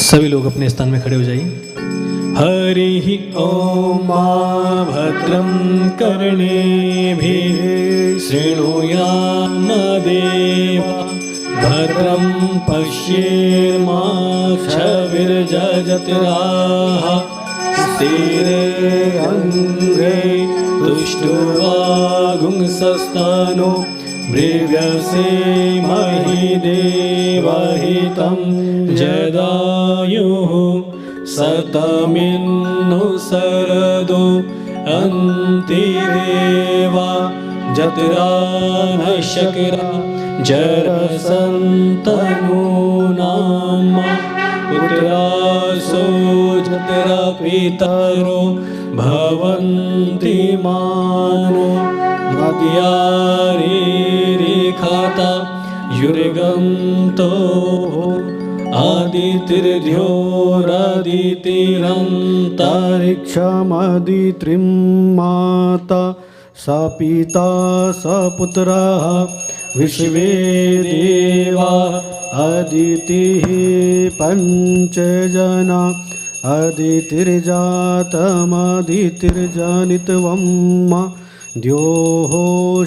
सभी लोग अपने स्थान में खड़े हो जाइए। हरि ओम भद्रं कर्णेभिः शृणुयाम देवा भद्रं पश्येमाक्षभिर्यजत्राः स्थिरैरङ्गैः तुष्टुवागुंसस्तनो ब्रवीषेमहि देवहितं जदायुः सतमिन्नु शरदो अन्तिदेवा जत्रा न शक्रा जरसन्तनूनां पुत्रासो जत्रा पितरो भवन्ति मानो मद्यारेखाता युर्गन्तो आदितिर्ध्योरादितिरन्तरिक्षमदित्रिं माता स पिता स पुत्रः विश्वे देवा अदितिः पञ्चजना अदितिर्जातमदितिर्जनित्वं द्योः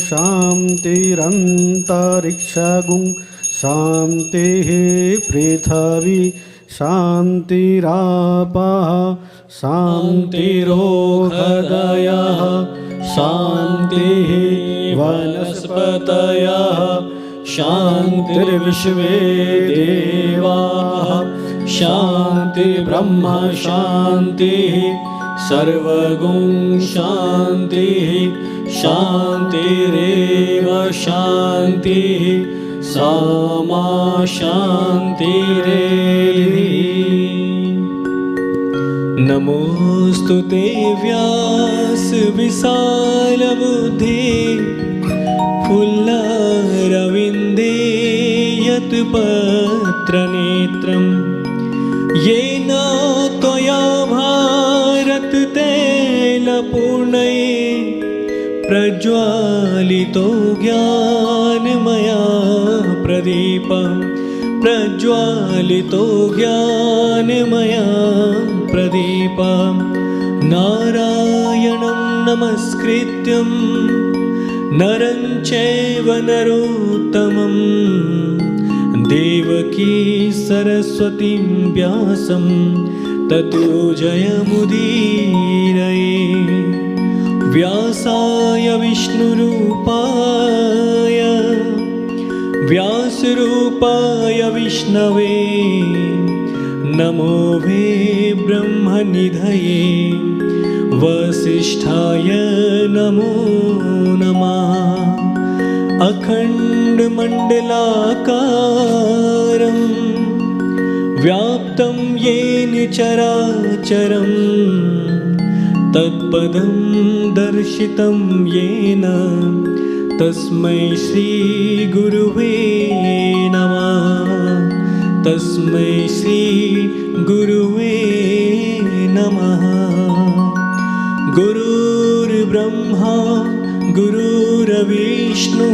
शान्तिरन्तरिक्षगुं शान्तिः पृथिवी शान्तिरापः शान्तिरोषधयः शान्तिः वनस्पतयः शान्तिर्विश्वे देवाः शान्तिर्ब्रह्म शान्तिः सर्वगुं शान्तिः शान्तिरेव शान्तिः सामा शान्तिरेधि। नमोऽस्तु ते व्यास विशालबुद्धे फुल्लरविन्दे यत्पत्रनेत्रं येन त्वया भारत तैलपूर्णये प्रज्वालितो ज्ञानमया प्रदीपं प्रज्वालितो ज्ञानमया प्रदीपं नारायणं नमस्कृत्यं नरं चैव नरोत्तमं देवकी सरस्वतीं व्यासं ततो जयमुदीरये। व्यासाय विष्णुरूपाय व्यासरूपाय विष्णवे नमो वे ब्रह्मनिधये वसिष्ठाय नमो नमः। अखण्डमण्डलाकारं व्याप्तं येन चराचरं तत्पदं दर्शितं येन तस्मै श्रीगुरुवे नमः तस्मै श्रीगुरुवे नमः। गुरुर्ब्रह्मा गुरुर्विष्णु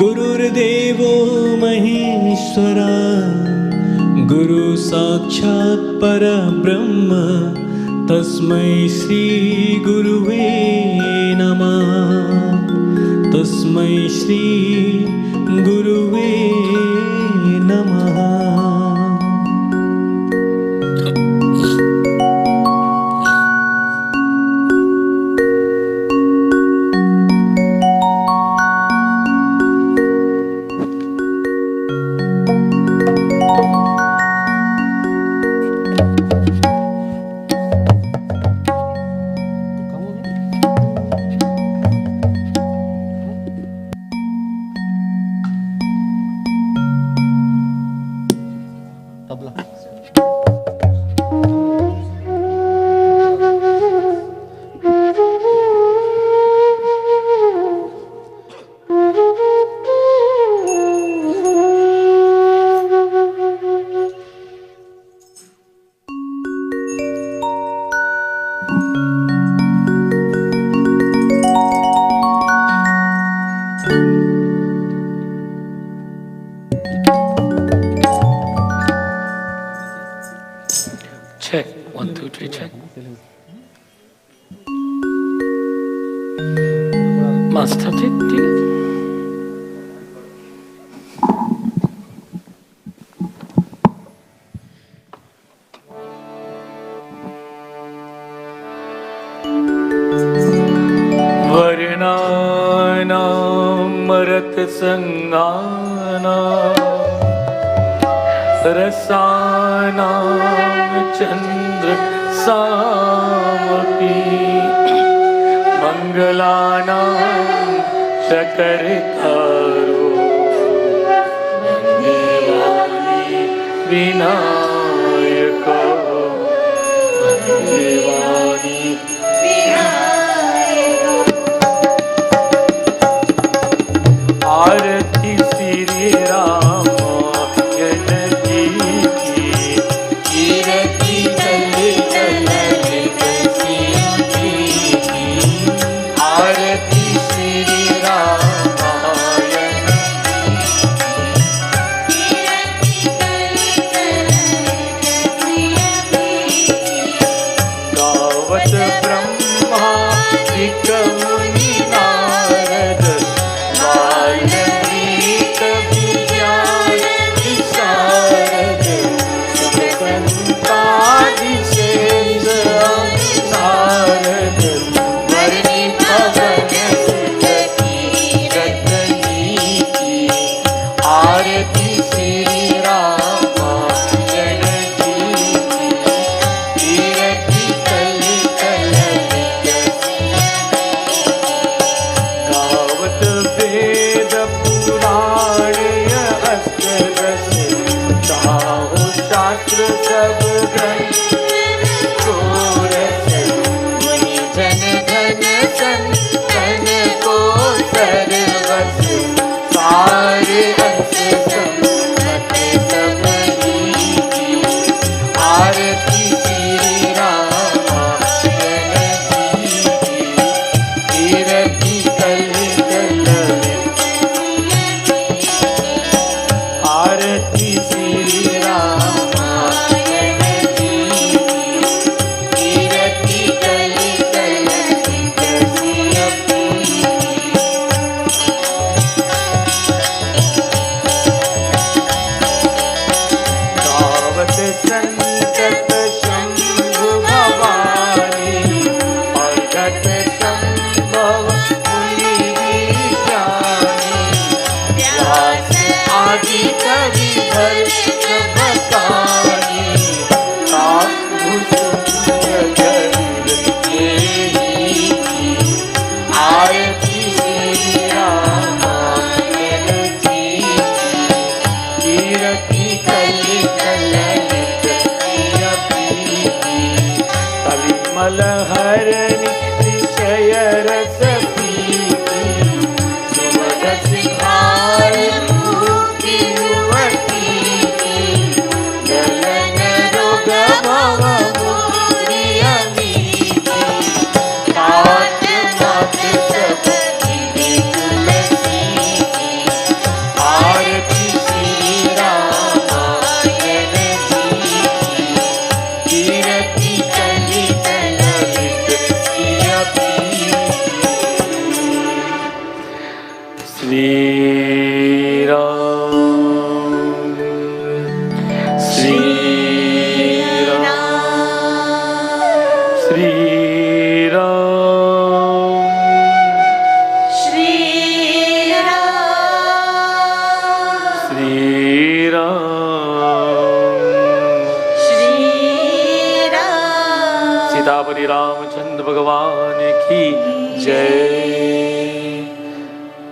गुरुर्देवो महेश्वरा गुरुसाक्षात् परब्रह्म तस्मै श्रीगुरुवे नमः तस्मै श्रीगुरुवे नमः। check. 1, 2, 3, check. Master, ठीक है. वर्णानामरत संगाना रसानां चंद्र सामपि मंगलानां शकरकारो देवानि विनायको देवानि आरती श्री राम जी की कीरति जल जल की आरती श्री रामायण गावत ब्रह्मा मुनि नारद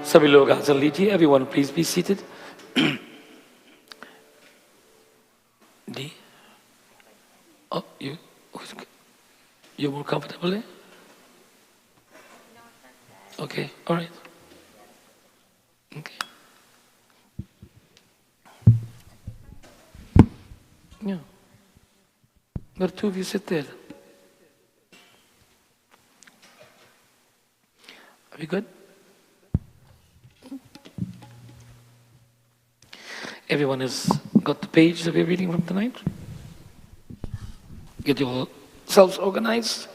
सभी लोग आसन लीजिए. Everyone, please be seated. D. Oh, you're more comfortable there? Okay, all right. Okay. Yeah. The two of you sit there. Are we good? Everyone has got the page that we're reading from tonight? Get yourselves organized.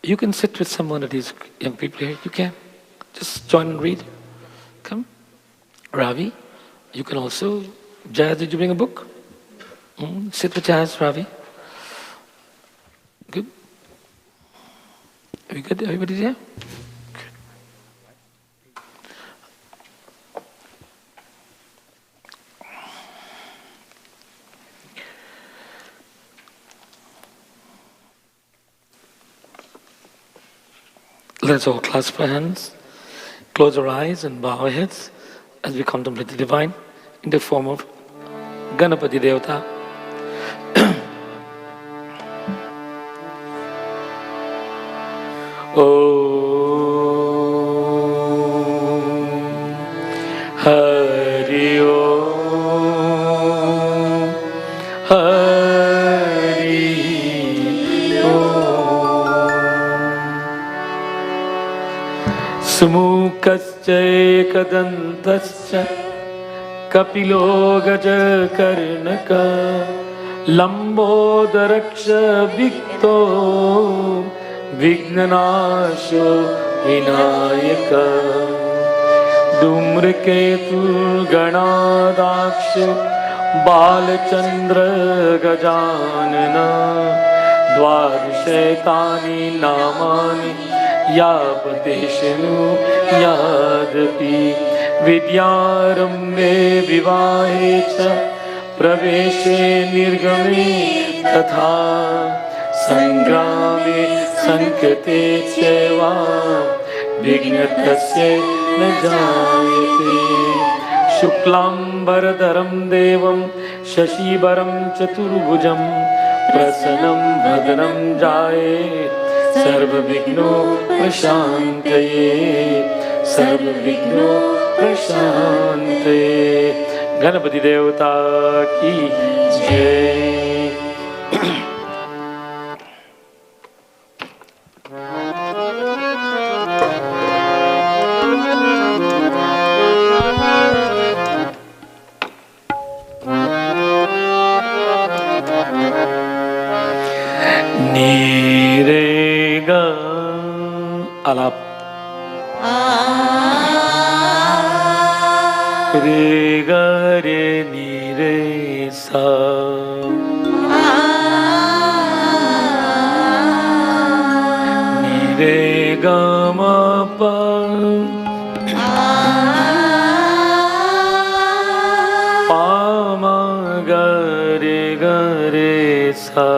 You can sit with someone of these young people here. You can. Just join and read. Come. Ravi, you can also. Jazz, did you bring a book? Sit with Jazz, Ravi. Good. Are we good? Everybody there? Good. Let's all clasp our hands, close our eyes and bow our heads as we contemplate the divine in the form of Ganapati Devata. Om Hari Om Hari Om Sumukascha Ekadantascha Kapilo Gajakarnaka Lambodaraksha Vikto Vignanasho Vinayaka Dhumraketu Ganadaksha Balachandra Gajanana Dvarishaitani Namani Yapateshanu Yadapi Vidyarambe Vivahecha Praveshe Nirgame Tatha Sangrame Sankate Cheva Vignatasya Najayate Shuklam Varadaram Devam Shashibaram Chaturbhujam Prasanam Bhadram Jaye Sarva Vigno Prashantaye Sarva Vigno Prashantaye Ganapati Devata Ki Jai. Nirega alap re ga re ni re sa ni re ga ma pa pa ma ga re sa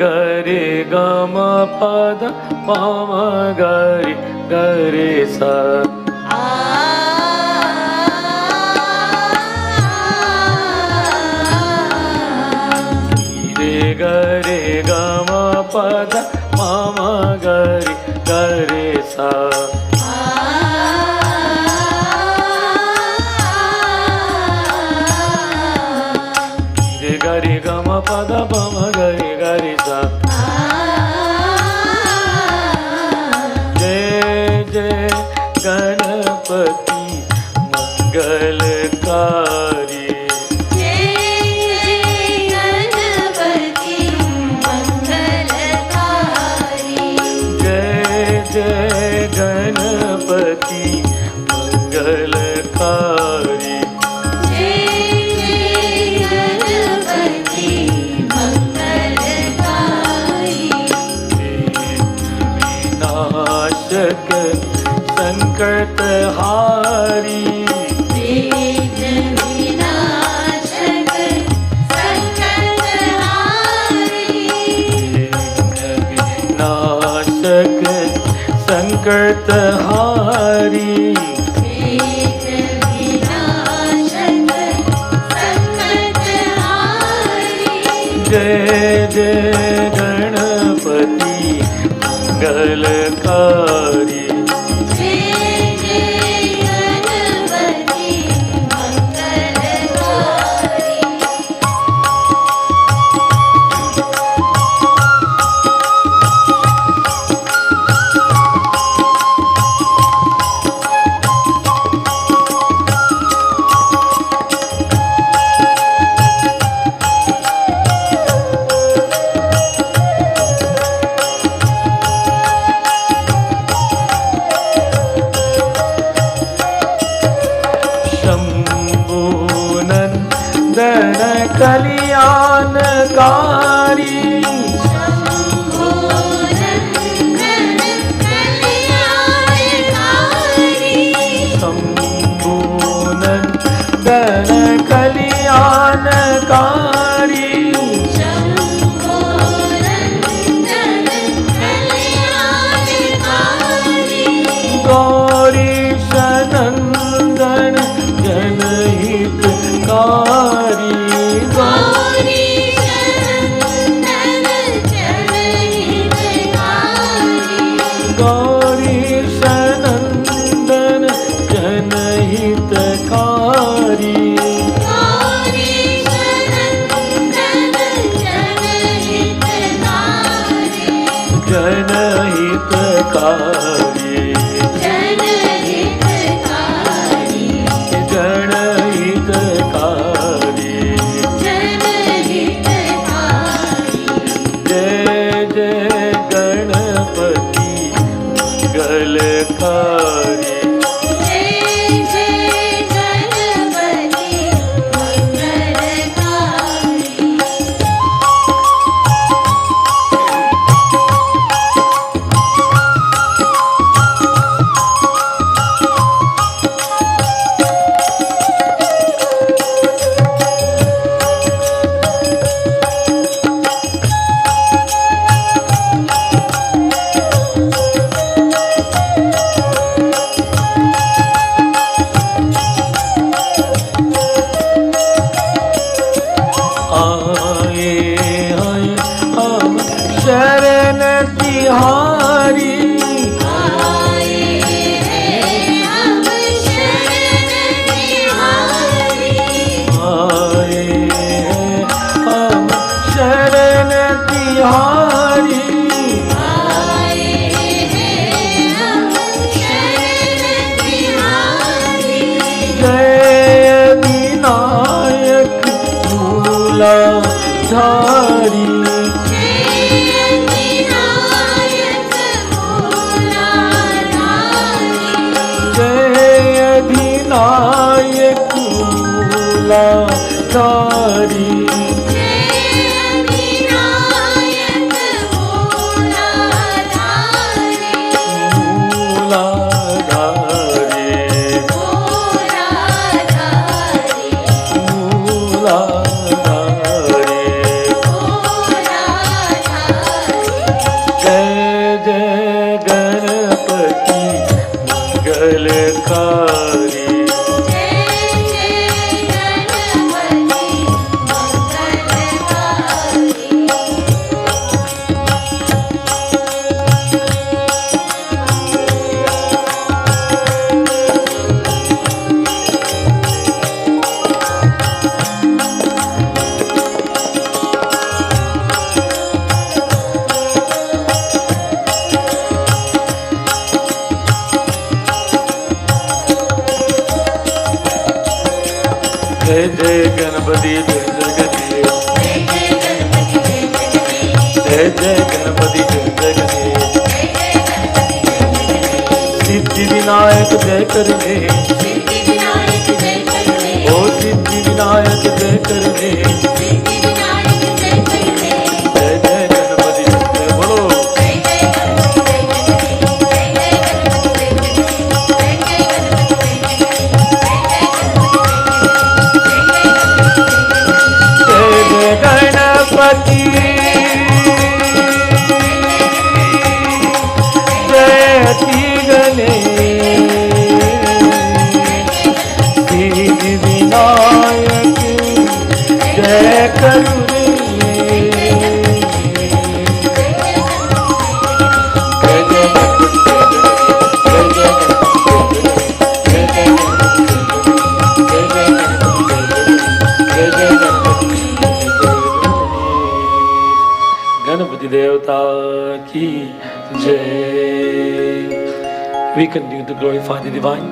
Gare gama pada mama gare gare sa Gare gama pada mama gare gare sa Gare gama pada mama gare gare sa Jai Jai Ganapati Mangalkari Jai Ganapati Mangalkari Jai Jai Ganapati Mangalkari संकट हारी विनाशक संकट हारी विनाशक संकट हारी विनाशक संकट हारी जय जय गणपति मंगलकारी कल्याणकारी शंभुनंदन कल्याणकारी गौरीश नंदन जनहितकारी गौरीश नंदन जनहितकारी जनहितकारी जनहितकारी जय जय गणपति मंगलकारी शरण तिहारी आए हम शरण तिहारी जय विनायक मूलाधारी नायक मूलाधारी जय जय गणपति मंगलकारी जय जय गणपति जय जगदीश जय जय गणपति जय जगदीश सिद्धि विनायक जय करने ओ सिद्धि विनायक जय करने जय जय गणपति जय बोलो गणपति जयति गणेश सिद्धि विनायक जय करुणे गणपति देवता की जय. We continue to glorify the divine,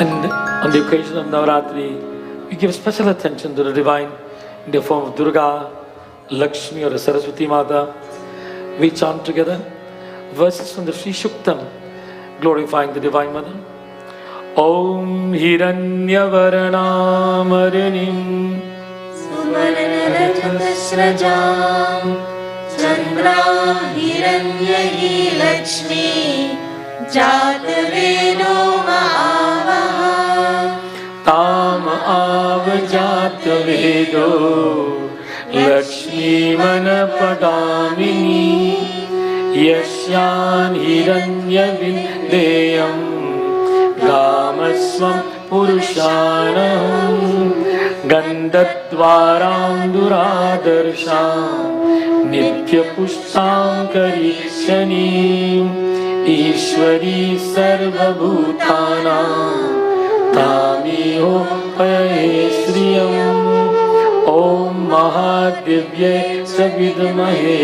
and on the occasion of Navratri, we give special attention to the divine in the form of Durga, Lakshmi or Saraswati Mata. We chant together verses from the Sri Shuktam glorifying the Divine Mother. Om Hiranyavarnamarinim शतस्रजां चन्द्रां हिरण्ययी Lakshmi जातवेदो महावः ताम आव जातवेदो लक्ष्मीमनपगामिनी यस्यां हिरण्यविन्देयं गामस्वं पुरुषाणं गन्धद्वारां दुरादर्शां नित्यपुष्टां करिष्यनीम् ईश्वरी सर्वभूतानां तामिहोपये श्रियम् ॐ महादिव्ये च विद्महे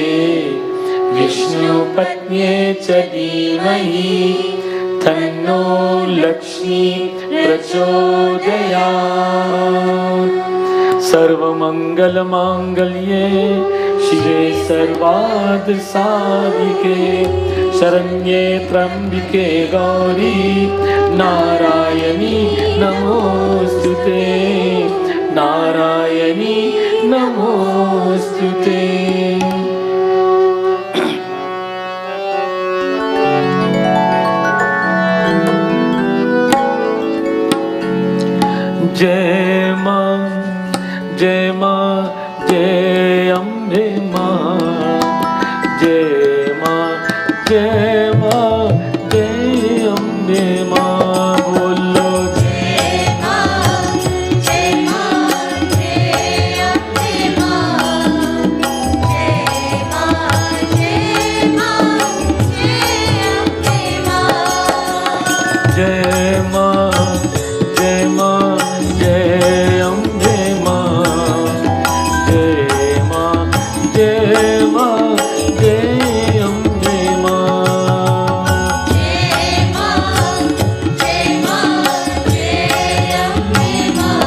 विष्णुपत्न्ये च धीमहि तन्नो लक्ष्मी प्रचोदयात् सर्वमङ्गलमाङ्गल्ये शिवे सर्वार्थसाधिके शरण्ये त्र्यम्बिके गौरी नारायणी नमोऽस्तुते नारायणी नमोऽस्तुते जय मां जय मां जय अम्बे मां जय मां जय मां जय अम्बे मां बोलो जय मां जय अम्बे मां जय मां जय अम्बे मां जय मां जय मां जय अम्बे मां जय मां जय मां जय अम्बे मां जय मां जय अम्बे मां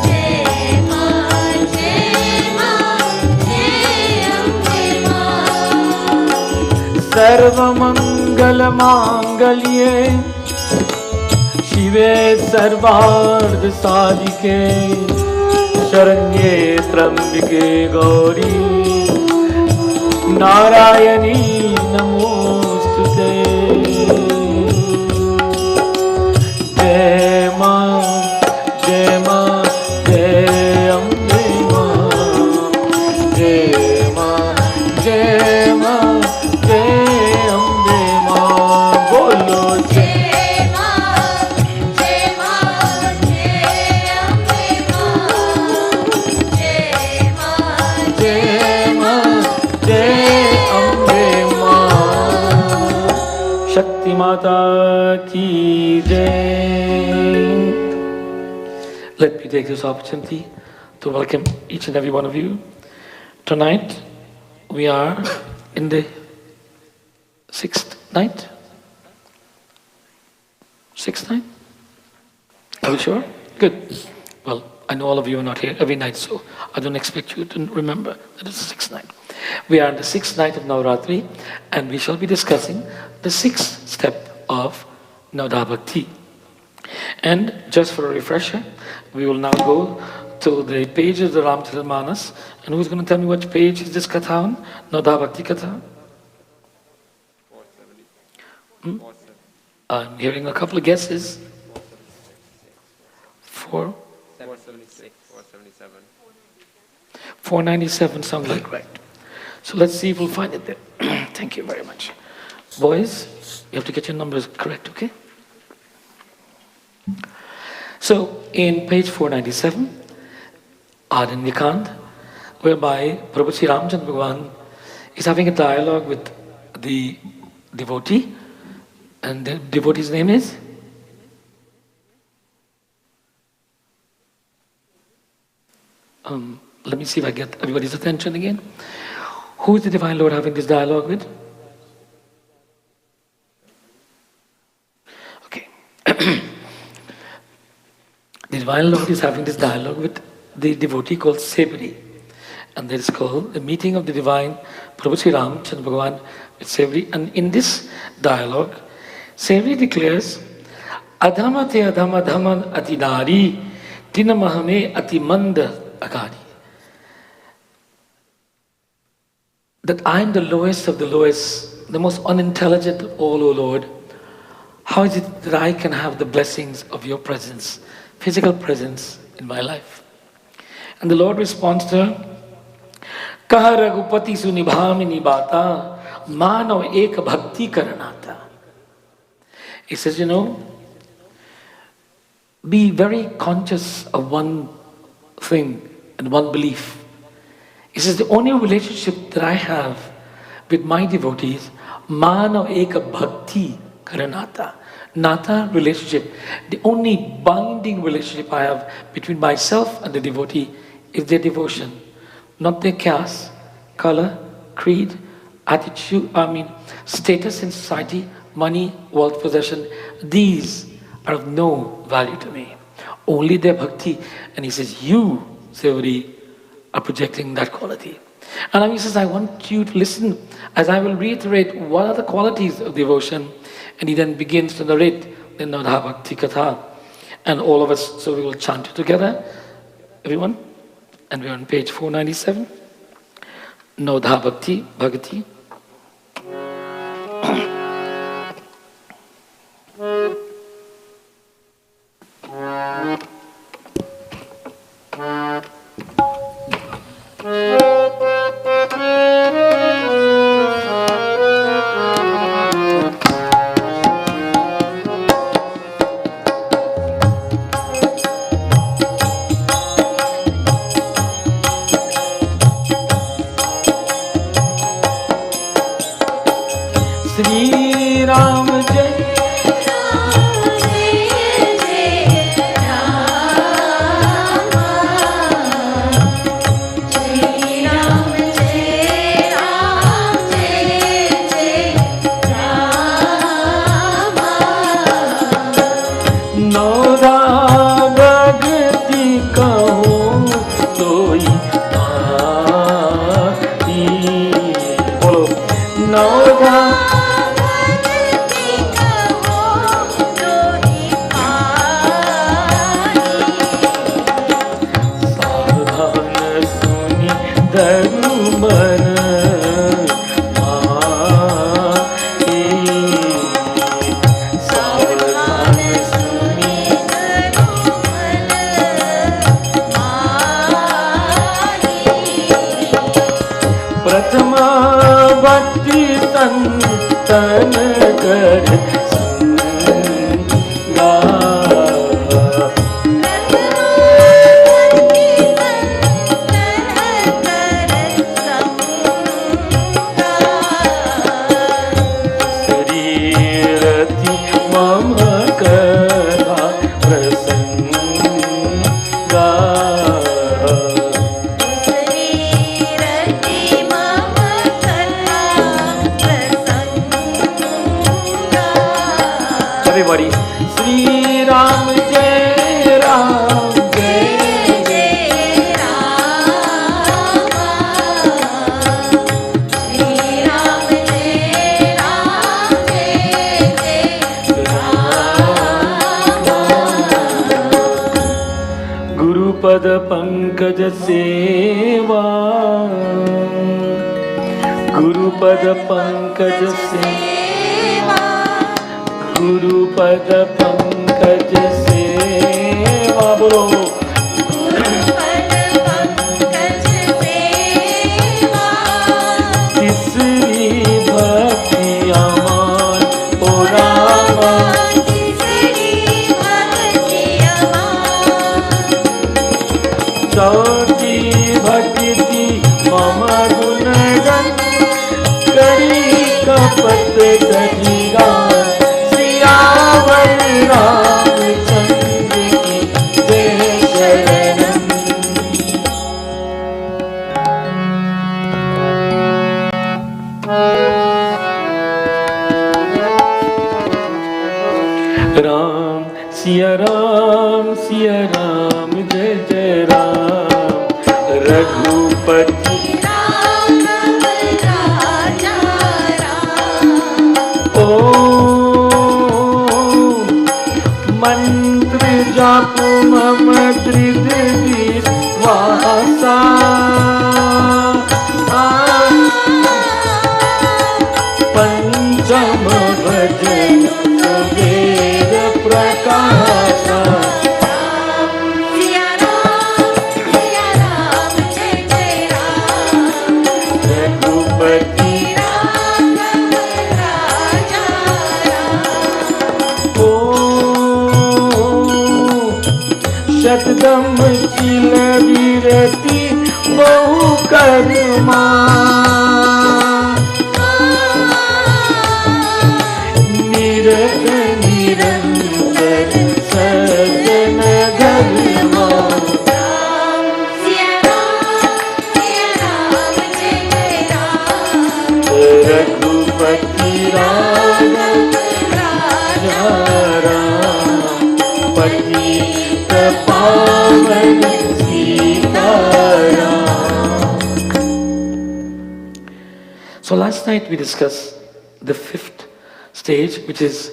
जय मां जय अम्बे मां सर्वमङ्गलमाङ्गल्ये शिवे सर्वार्थसाधिके शरण्ये त्र्यम्बिके गौरी नारायणी नमोऽस्तुते जय मां जय अम्बे मां जय मां जय अम्बे मां बोलो जय जय अम्बे मां जय अम्बे मां शक्ति माता की जय. Let me take this opportunity to welcome each and every one of you. Tonight we are in the sixth night. Sixth night? Are you sure? Good. Well, I know all of you are not here every night, so I don't expect you to remember that it's the sixth night. We are on the sixth night of Navratri, and we shall be discussing the sixth step of Navda Bhakti. And just for a refresher, we will now go to the page of the Ramcharitmanas. And who's going to tell me which page is this Katha on? Navda Bhakti Katha? 470. I'm hearing a couple of guesses. 476, 477. 497 sounds like right. So let's see if we'll find it there. Thank you very much. Boys, you have to get your numbers correct, okay? So in page 497, Aranyakand, whereby Prabhu Sri Ramchandra Bhagavan is having a dialogue with the devotee, and the devotee's name is? Let me see if I get everybody's attention again. Who is the Divine Lord having this dialogue with? Okay. The Divine Lord is having this dialogue with the devotee called Sebri. And that is called the meeting of the Divine Prabhu Sri Ramchandra Bhagavan with Sebri. And in this dialogue, Sebri declares, Adhama te adhama dhaman ati nari, tinamahame ati manda akari. that I am the lowest of the lowest, the most unintelligent of all, O Lord. How is it that I can have the blessings of your presence, physical presence in my life? And the Lord responds to her, Kaha Raghupati sunibhamini bata, manav ek bhakti karanata. He says, be very conscious of one thing and one belief. He says, the only relationship that I have with my devotees, manav ek bhakti karanata. Nata, relationship. The only binding relationship I have between myself and the devotee is their devotion. Not their caste, color, creed, attitude, status in society, money, wealth, possession. These are of no value to me. Only their bhakti. And he says, you, Severi, are projecting that quality. And he says, I want you to listen as I will reiterate what are the qualities of devotion. And he then begins to narrate the Navadha Bhakti Katha. And all of us, so we will chant it together. Everyone? And we're on page 497. Navadha Bhakti Bhagati. Shri Ram Jai Everybody, Shri Ram Jai Ram Jai Jai Ram, Shri Ram Jai Ram Jai Jai Ram. Guru Pada Pankaj Seva, Guru Pada Pankaj Seva. Guru Pada Pankaj Seva, bolo. Guru Pada Pankaj Seva. Tisri Bhakti Aman, O Rama. Tisri Bhakti Aman. Chauthi Bhakti Mama Gunagan, Kari Kapat Kajigan. Ram, Siya Ram, Jai Jai Ram, Raghupati Ram, Raja Ram. Om Mantra Japu Mama Tridvi Vasa. मा निरत निरंतर सजन धर्मा सिया राम जय राम रघुपति राघव राजा राम पतित पावन Sitaram. So last night we discussed the fifth stage, which is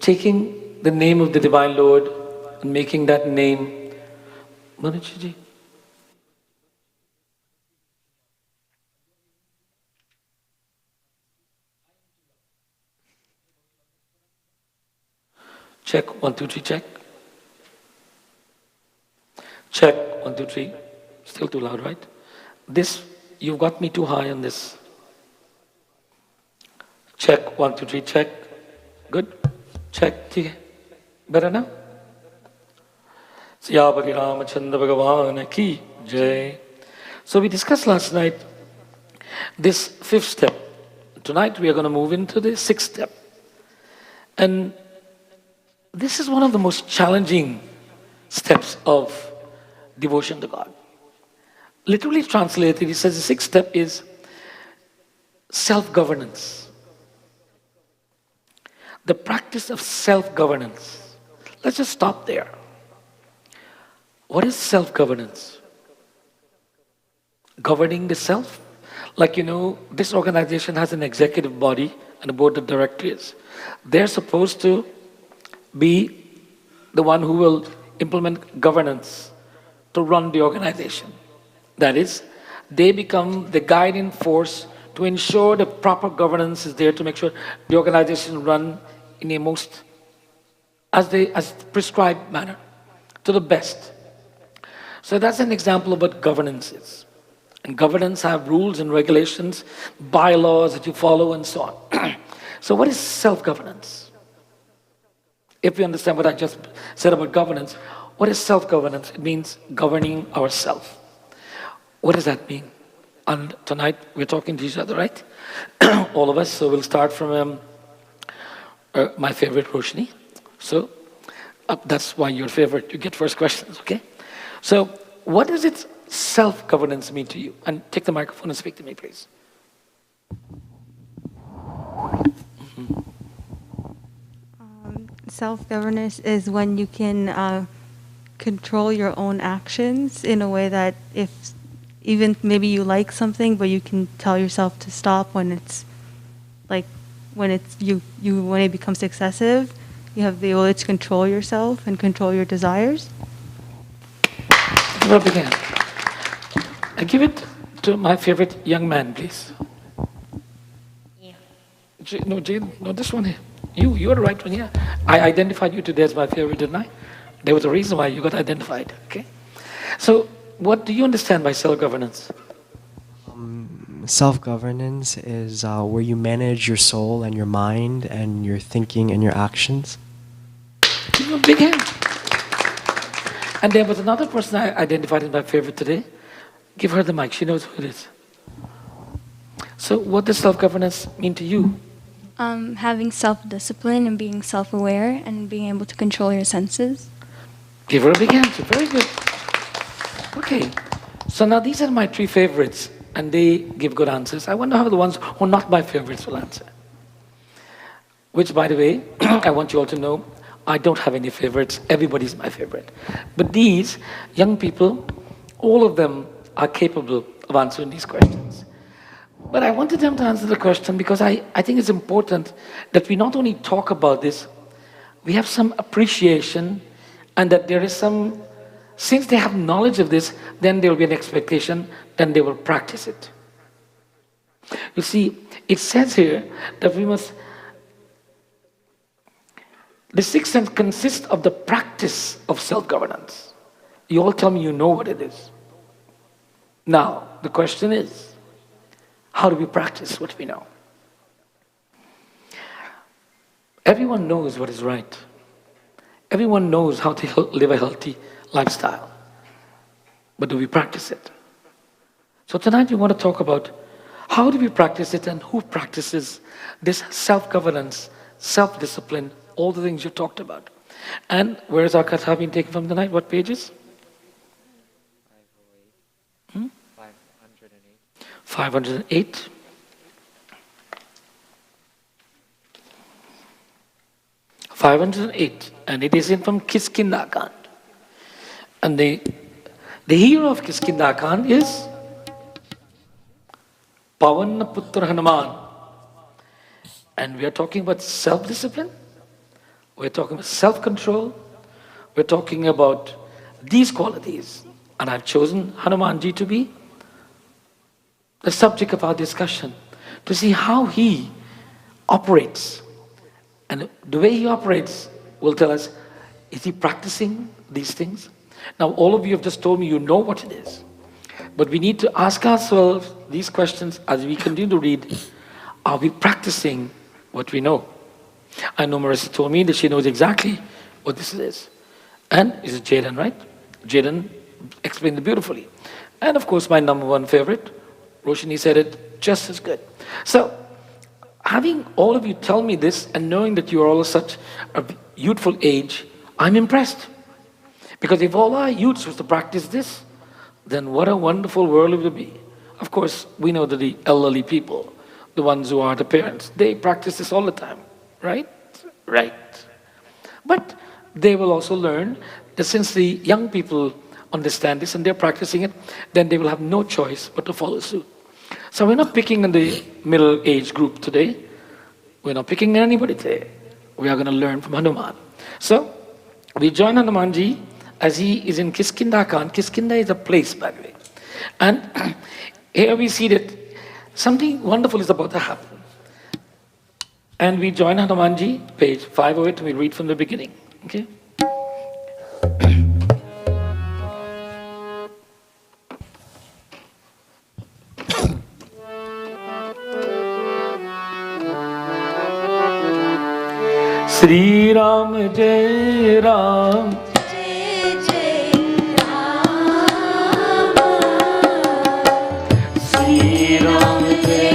taking the name of the Divine Lord and making that name. Manuji, check 1 2 3 check. Check 1 2 3. Still too loud, right? This you've got me too high on this. Check 1 2 3 check. Good. Check. ठीक है. Better now? Siyapati Ramachandra Bhagavan ki jai. So we discussed last night this fifth step. Tonight we are going to move into the sixth step. And this is one of the most challenging steps of devotion to God. Literally translated, he says the sixth step is self-governance. The practice of self-governance. Let's just stop there. What is self-governance? Governing the self. Like, this organization has an executive body and a board of directors. They're supposed to be the one who will implement governance to run the organization. That is, they become the guiding force to ensure the proper governance is there to make sure the organization run in a most as prescribed manner, to the best. So that's an example of what governance is. And governance have rules and regulations, bylaws that you follow and so on. So what is self-governance? If we understand what I just said about governance, what is self-governance? It means governing ourselves. What does that mean? And tonight we're talking to each other, right? All of us. So we'll start from my favorite, Roshni. So that's why you're favorite. You get first questions, okay? So what does it self-governance mean to you? And take the microphone and speak to me, please. Self-governance is when you can control your own actions in a way that even maybe you like something, but you can tell yourself to stop when it's like when it becomes excessive. You have the ability to control yourself and control your desires. Well began. I give it to my favorite young man, please. Yeah. Jane, no, this one here. You're the right one here. I identified you today as my favorite, didn't I? There was a reason why you got identified, okay? So, what do you understand by self-governance? Self-governance is where you manage your soul and your mind and your thinking and your actions. Give him a big hand. And there was another person I identified as my favorite today. Give her the mic. She knows who it is. So what does self-governance mean to you? Having self-discipline and being self-aware and being able to control your senses. Give her a big hand. Very good. Okay. So now these are my three favorites, and they give good answers. I wonder how the ones who are not my favorites will answer. Which, by the way, I want you all to know, I don't have any favorites. Everybody's my favorite. But these young people, all of them are capable of answering these questions. But I wanted them to answer the question because I think it's important that we not only talk about this, we have some appreciation, and that there is some, since they have knowledge of this, then there will be an expectation, then they will practice it. You see, it says here that we must, the sixth sense consists of the practice of self-governance. You all tell me you know what it is. Now, the question is, how do we practice what we know? Everyone knows what is right. Everyone knows how to live a healthy lifestyle. But do we practice it? So tonight we want to talk about how do we practice it and who practices this self-governance, self-discipline, all the things you talked about. And where is our katha being taken from tonight? What pages? 508. 508, and it is in from Kiskindakand. And the hero of Kiskindakand is Pavannaputra Hanuman. And we are talking about self-discipline, we're talking about self-control, we're talking about these qualities. And I've chosen Hanumanji to be the subject of our discussion, to see how he operates. And the way he operates will tell us, is he practicing these things? Now, all of you have just told me you know what it is. But we need to ask ourselves these questions as we continue to read. Are we practicing what we know? I know Marissa told me that she knows exactly what this is. And is it Jaden, right? Jaden explained it beautifully. And of course, my number one favorite, Roshini, said it just as good. So, having all of you tell me this and knowing that you are all of such a youthful age, I'm impressed. Because if all our youths was to practice this, then what a wonderful world it would be. Of course, we know that the elderly people, the ones who are the parents, they practice this all the time, right? Right. But they will also learn that since the young people understand this and they're practicing it, then they will have no choice but to follow suit. So we're not picking on the middle age group today. We're not picking anybody today. We are going to learn from Hanuman. So we join Hanumanji as he is in Kiskindakand. Kiskinda is a place, by the way. And here we see that something wonderful is about to happen. And we join Hanumanji, page 508, and we read from the beginning. Okay? Sri Ram Jai Ram, Jai Jai Ram, Sri Ram Jai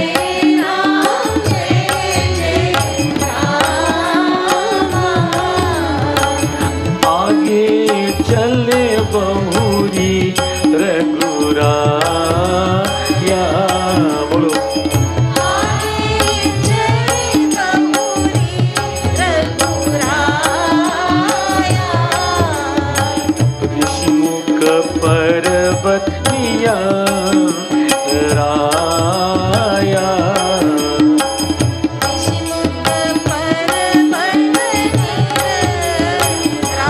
Ram, Jai Jai Ram. आगे चले बहुरी रघुराया बोलो आगे चले बहुरी रघुराया, विष्णुक पर्वत लिया राया विष्णुक पर्वत निराया,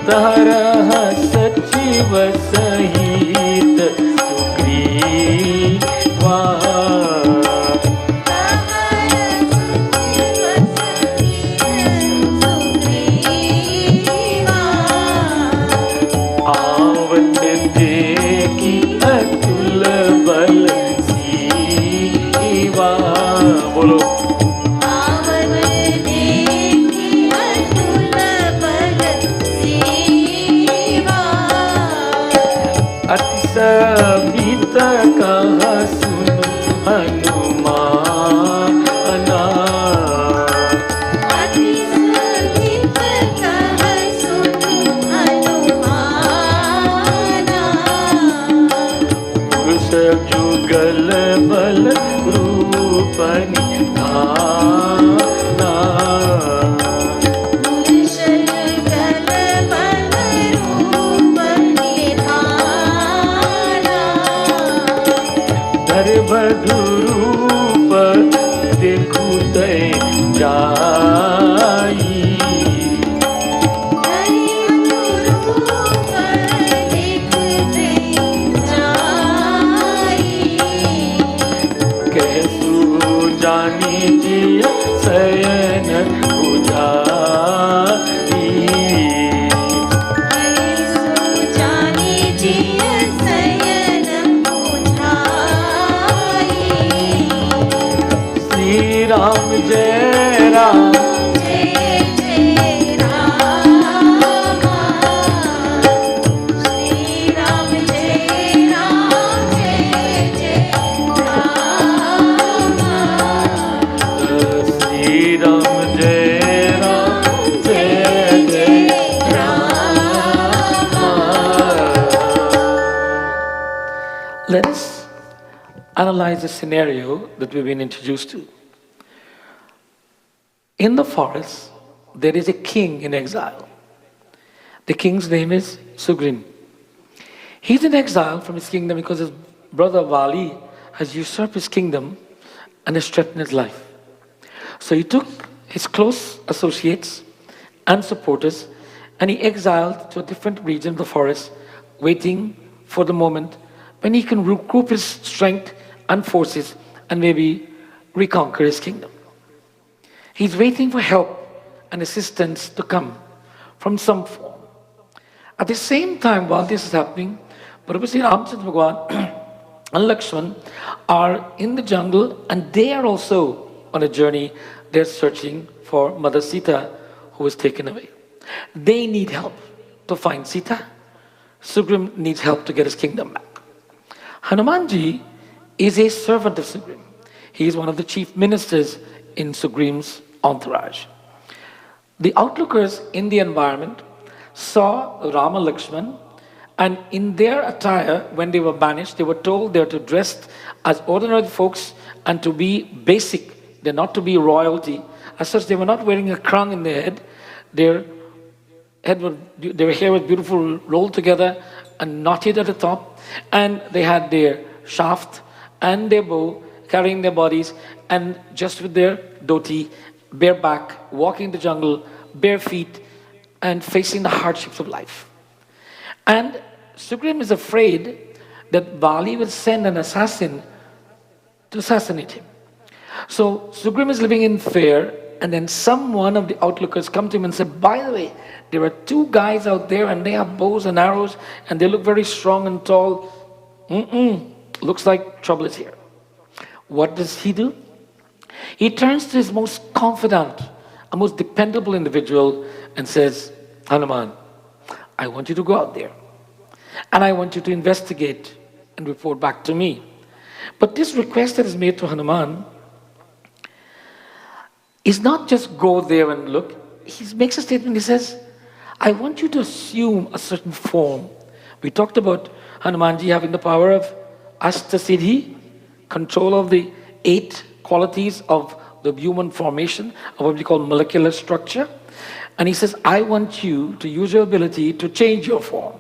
तरह सचिव सहित सुग्रीवा आवत देखी अतुल बल सीवा बोलो अति समित कहा सुन हनुमाना पुरुष जुगल बल रूपनि धाना धर्मधु रूप देखु तै जाई कैसु जानी जिय शयन बुझाई श्री राम जय Ram Let us analyze the scenario that we've been introduced to. In the forest, there is a king in exile. The king's name is Sugrim. He's in exile from his kingdom because his brother Vali has usurped his kingdom and has threatened his life. So he took his close associates and supporters and he exiled to a different region of the forest, waiting for the moment when he can recoup his strength and forces and maybe reconquer his kingdom. He's waiting for help and assistance to come from some form. At the same time, while this is happening, Prabhu Sri Ramchandra Bhagavan and Lakshman are in the jungle and they are also on a journey. They're searching for Mother Sita who was taken away. They need help to find Sita. Sugrim needs help to get his kingdom back. Hanumanji is a servant of Sugrim. He is one of the chief ministers in Sugrim's entourage. The outlookers in the environment saw Rama Lakshman, and in their attire, when they were banished, they were told they're to dress as ordinary folks and to be basic. They're not to be royalty. As such, they were not wearing a crown in their head. Their hair was beautiful, rolled together and knotted at the top, and they had their shaft and their bow carrying their bodies, and just with their dhoti, bare back, walking the jungle, bare feet, and facing the hardships of life. And Sugrim is afraid that Bali will send an assassin to assassinate him. So Sugrim is living in fear, and then some one of the outlookers come to him and say, by the way, there are two guys out there and they have bows and arrows and they look very strong and tall. Looks like trouble is here. What does he do? He turns to his most confidant, a most dependable individual and says, Hanuman, I want you to go out there and I want you to investigate and report back to me. But this request that is made to Hanuman is not just go there and look. He makes a statement, he says, I want you to assume a certain form. We talked about Hanumanji having the power of Ashtasiddhi, control of the 8 qualities of the human formation, of what we call molecular structure. And he says, I want you to use your ability to change your form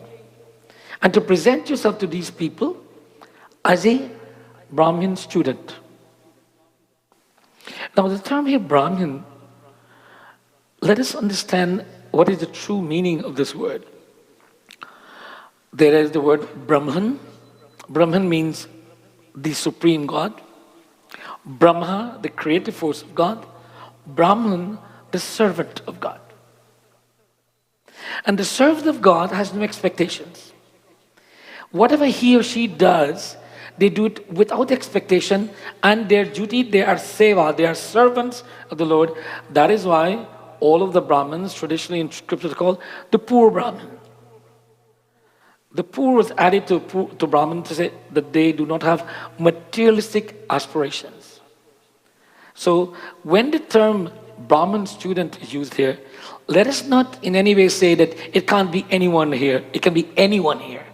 and to present yourself to these people as a Brahmin student. Now the term here, Brahmin, let us understand what is the true meaning of this word. There is the word Brahman. Brahman means the supreme God. Brahma, the creative force of God. Brahman, the servant of God. And the servant of God has no expectations. Whatever he or she does, they do it without expectation, and their duty, they are seva, they are servants of the Lord. That is why all of the Brahmins, traditionally in scripture, are called the poor Brahmin. The poor was added to Brahmin to say that they do not have materialistic aspirations. So when the term Brahmin student is used here, let us not in any way say that it can't be anyone here. It can be anyone here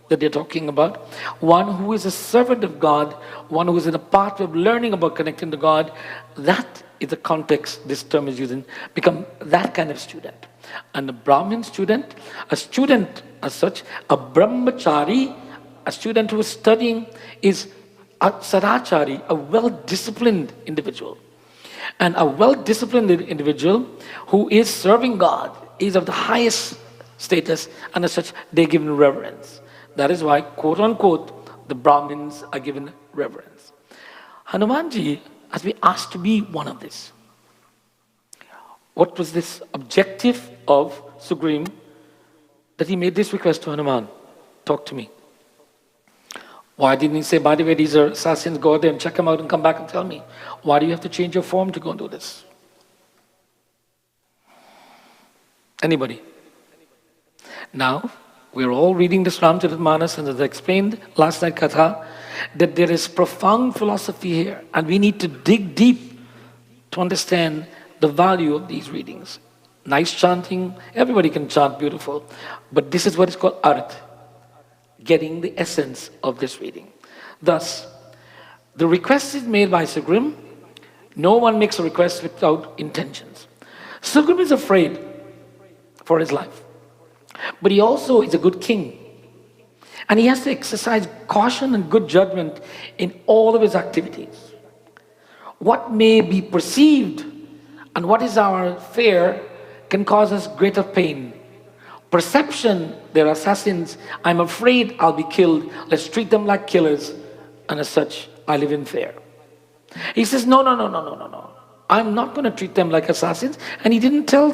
that they're talking about. One who is a servant of God, one who is in a path of learning about connecting to God. That is the context this term is using. Become that kind of student. And a Brahmin student, a student as such, a brahmachari, a student who is studying, is a sadachari, a well-disciplined individual. And a well-disciplined individual who is serving God is of the highest status, and as such, they're given reverence. That is why, quote-unquote, the Brahmins are given reverence. Hanumanji has been asked to be one of these. What was this objective of Sugrim that he made this request to Hanuman? Talk to me. Why didn't he say, by the way, these are assassins, go out there and check them out and come back and tell me? Why do you have to change your form to go and do this? Anybody? Now, we're all reading this Ramcharitmanas, and as I explained last night, Katha, that there is profound philosophy here, and we need to dig deep to understand the value of these readings. Nice chanting, everybody can chant beautiful, but this is what is called art, getting the essence of this reading. Thus, the request is made by Sugrim. No one makes a request without intentions. Sugrim is afraid for his life, but he also is a good king. And he has to exercise caution and good judgment in all of his activities. What may be perceived and what is our fear can cause us greater pain. Perception, they're assassins. I'm afraid I'll be killed. Let's treat them like killers. And as such, I live in fear. He says, no. I'm not going to treat them like assassins. And he didn't tell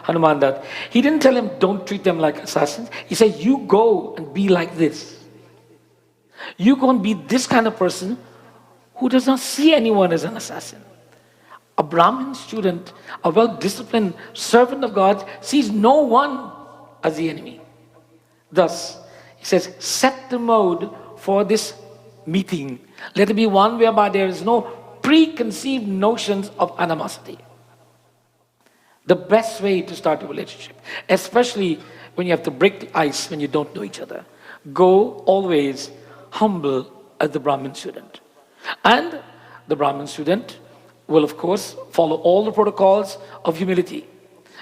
Hanuman that. He didn't tell him, don't treat them like assassins. He said, you go and be like this. You go and be this kind of person who does not see anyone as an assassin. A Brahmin student, a well-disciplined servant of God, sees no one as the enemy. Thus, he says, set the mode for this meeting. Let it be one whereby there is no preconceived notions of animosity. The best way to start a relationship, especially when you have to break the ice when you don't know each other. Go always humble as the Brahmin student. And the Brahmin student will, of course, follow all the protocols of humility.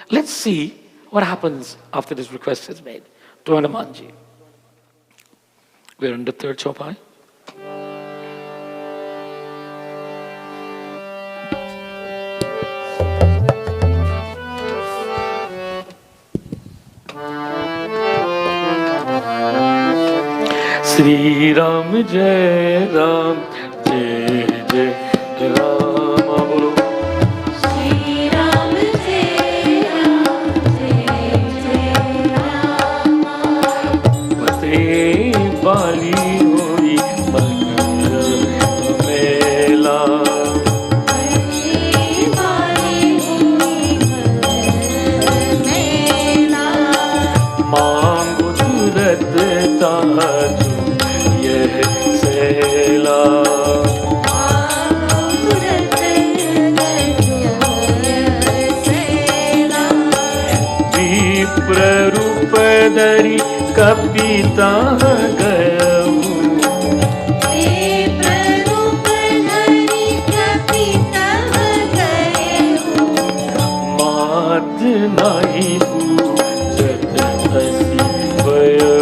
Let's see what happens after this request is made to Hanumanji. We're in the third chopai. Shri Ram Jai Ram Jai Jai Ram Bolo. Shri Ram Jai Ram Jai Jai Ram. Pate Bali Hoi Mandir Mela. Pate Bali Hoi Mela. Mango Turat Taju Yeh Sela. Viprarup Dari Kapita Gayu. Mat Nahi Pujat Asi Vayu.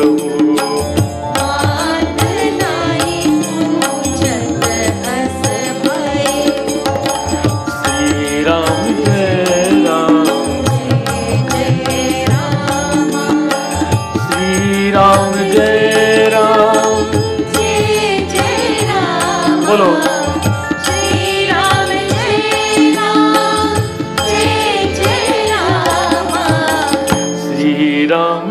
Shri Ram Jai Ram. Shri Ram Jai Ram. Bolo. Shri Ram Jai Ram. Shri Ram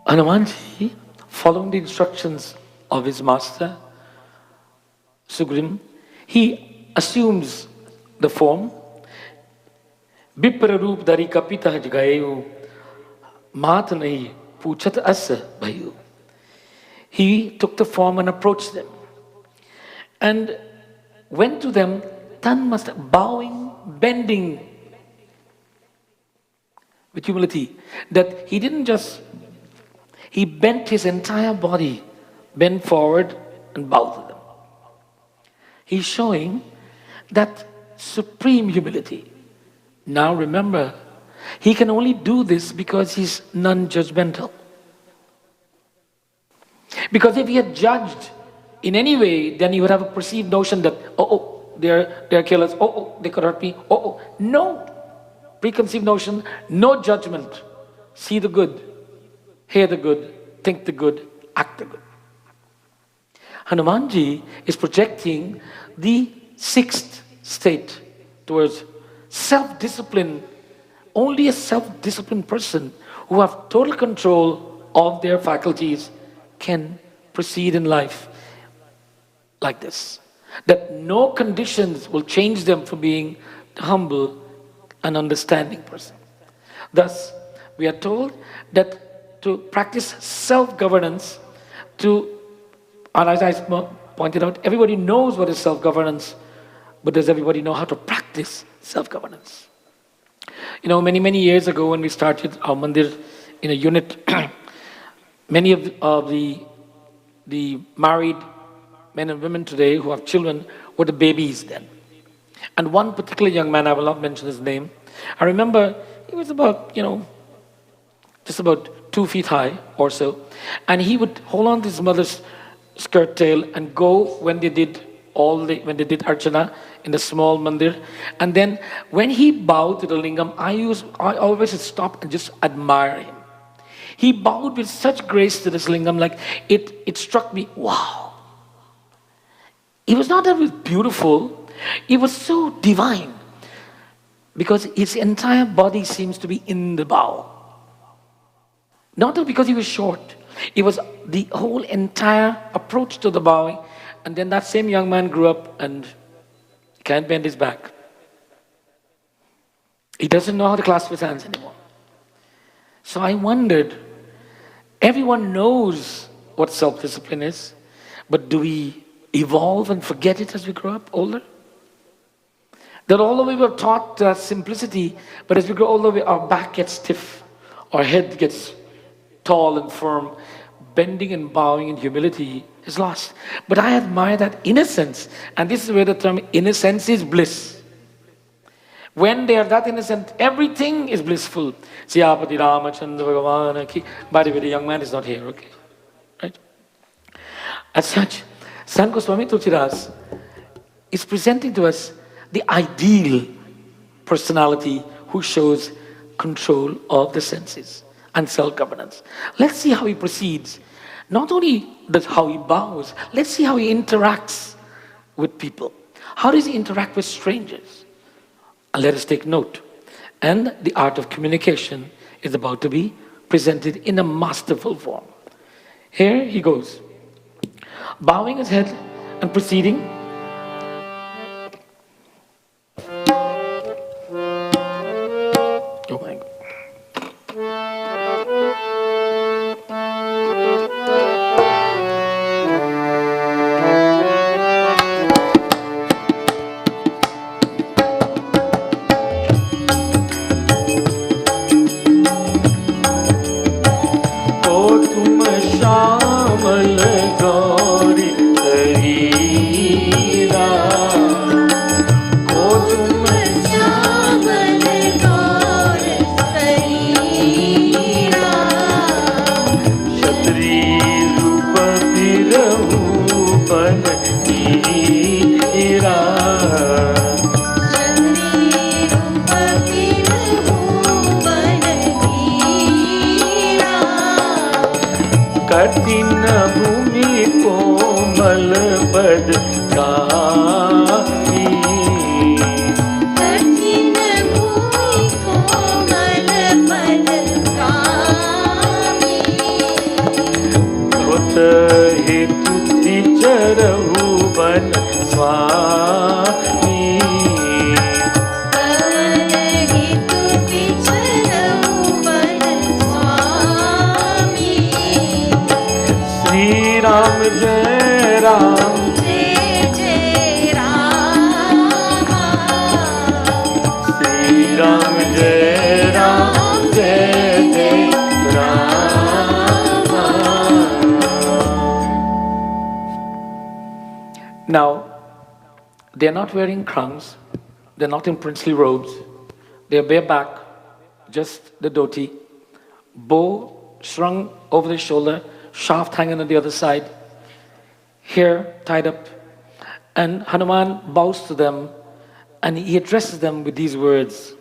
Hanumanji, following the instructions of his master, Sugrim, he assumes the form. Viprarup dari kapita gayu, mat nahi puchat as bhayu. He took the form and approached them and went to them, bowing, bending with humility. That he didn't just, he bent his entire body, bent forward and bowed to them. He's showing that supreme humility. Now remember, he can only do this because he's non-judgmental. Because if he had judged in any way, then he would have a perceived notion that, they're killers, they could hurt me, No. Preconceived notion, no judgment. See the good, hear the good, think the good, act the good. Hanumanji is projecting the sixth state towards self-discipline. Only a self-disciplined person who have total control of their faculties can proceed in life like this. That no conditions will change them from being humble and understanding person. Thus, we are told that to practice self-governance, to And as I pointed out, everybody knows what is self-governance, but does everybody know how to practice self-governance? Many, many years ago when we started our Mandir in a unit, many of the married men and women today who have children were the babies then. And one particular young man, I will not mention his name, I remember he was about, just about 2 feet high or so, and he would hold on to his mother's skirt tail and go when they did archana in the small mandir, and then when he bowed to the lingam, I always would stop and just admire him. He bowed with such grace to this lingam, like it struck me, wow. It was not that it was beautiful, it was so divine, because his entire body seems to be in the bow. Not because he was short, it was the whole entire approach to the bowing. And then that same young man grew up and can't bend his back. He doesn't know how to clasp his hands anymore. So I wondered, everyone knows what self-discipline is, but do we evolve and forget it as we grow up older? That although we were taught that simplicity, but as we grow older, our back gets stiff, our head gets tall and firm, bending and bowing in humility is lost. But I admire that innocence, and this is where the term innocence is bliss. When they are that innocent, everything is blissful. Siyapati Ramachandra Bhagavan ki. By the way, the young man is not here, okay? Right? As such, Sant Goswami Tulsidas is presenting to us the ideal personality who shows control of the senses and self-governance. Let's see how he proceeds. Not only how he bows, let's see how he interacts with people. How does he interact with strangers? And let us take note. And the art of communication is about to be presented in a masterful form. Here he goes, bowing his head and proceeding. Oh my God. Now, they're not wearing crowns, they're not in princely robes, they're bareback, just the dhoti, bow strung over the shoulder, shaft hanging on the other side, hair tied up, and Hanuman bows to them and he addresses them with these words,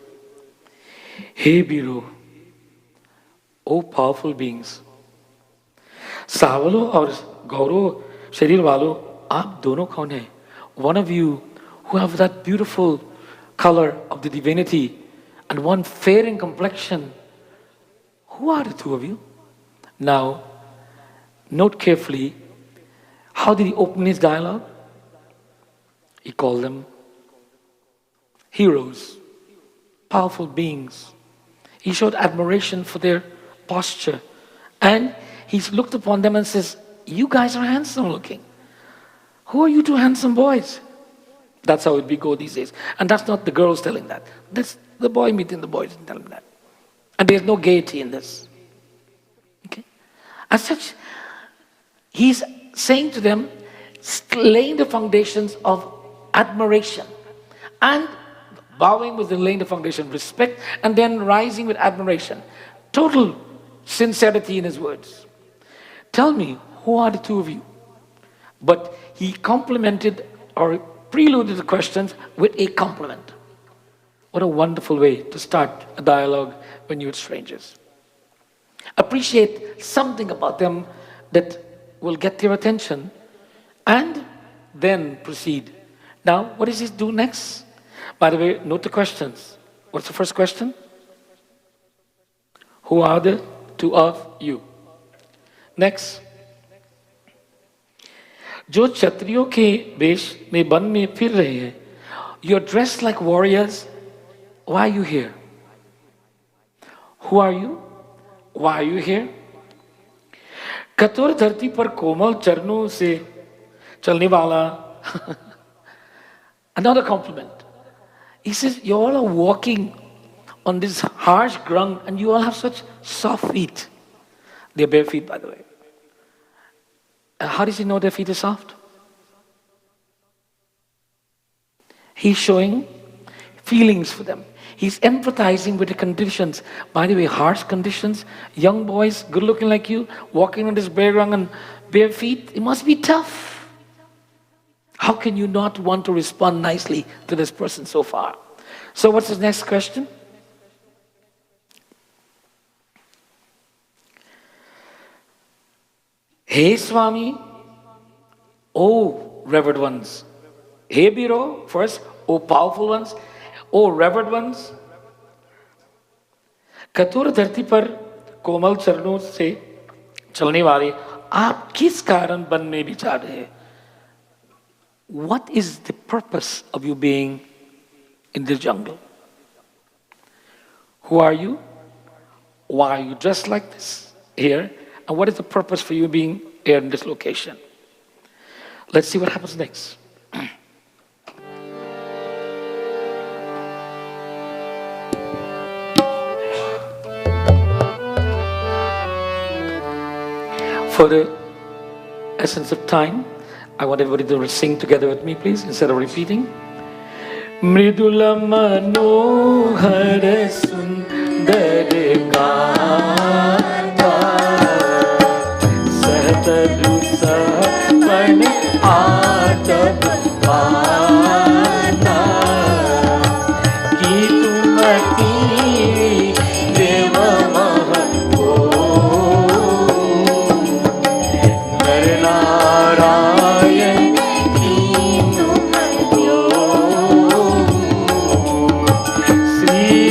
Hey Biro, O powerful beings, Savalo or Gauro Sharir Valo, Aap dono kaun hai? One of you who have that beautiful color of the divinity and one fair in complexion. Who are the two of you? Now, note carefully, how did he open his dialogue? He called them heroes, powerful beings. He showed admiration for their posture. And he looked upon them and says, you guys are handsome looking. Who are you two handsome boys? That's how it go these days. And that's not the girls telling that. That's the boy meeting the boys and telling that. And there's no gaiety in this. Okay? As such, he's saying to them, laying the foundations of admiration. And bowing was laying the foundation of respect, and then rising with admiration. Total sincerity in his words. Tell me, who are the two of you? But he complimented or preluded the questions with a compliment. What a wonderful way to start a dialogue when you're with strangers. Appreciate something about them that will get your attention, and then proceed. Now, what does he do next? By the way, note the questions. What's the first question? Who are the two of you? Next. जो क्षत्रियों के वेश में one में फिर रहे हैं, you're dressed like warriors. Why are you here? Who are you? Why are you here? कठोर धरती पर कोमल चरणों से चलने वाला. Another compliment. He says, you all are walking on this harsh ground and you all have such soft feet. They're bare feet, by the way. How does he know their feet are soft? He's showing feelings for them. He's empathizing with the conditions. By the way, harsh conditions, young boys, good looking like you, walking on this bare ground and bare feet, it must be tough. How can you not want to respond nicely to this person so far? So what's his next question? Hey Swami, oh revered ones. Hey Biro, first, oh powerful ones, oh revered ones. कठोर धरती पर कोमल चरणों से चलने वाले आप किस कारण वन में विचार रहे? What is the purpose of you being in the jungle? Who are you? Why are you dressed like this here? And what is the purpose for you being here in this location? Let's see what happens next. For the essence of time, I want everybody to sing together with me, please, instead of repeating. Mridula manohar sundar gaata sahtadu sapan aatab paata ki tumati deva maho narnarayan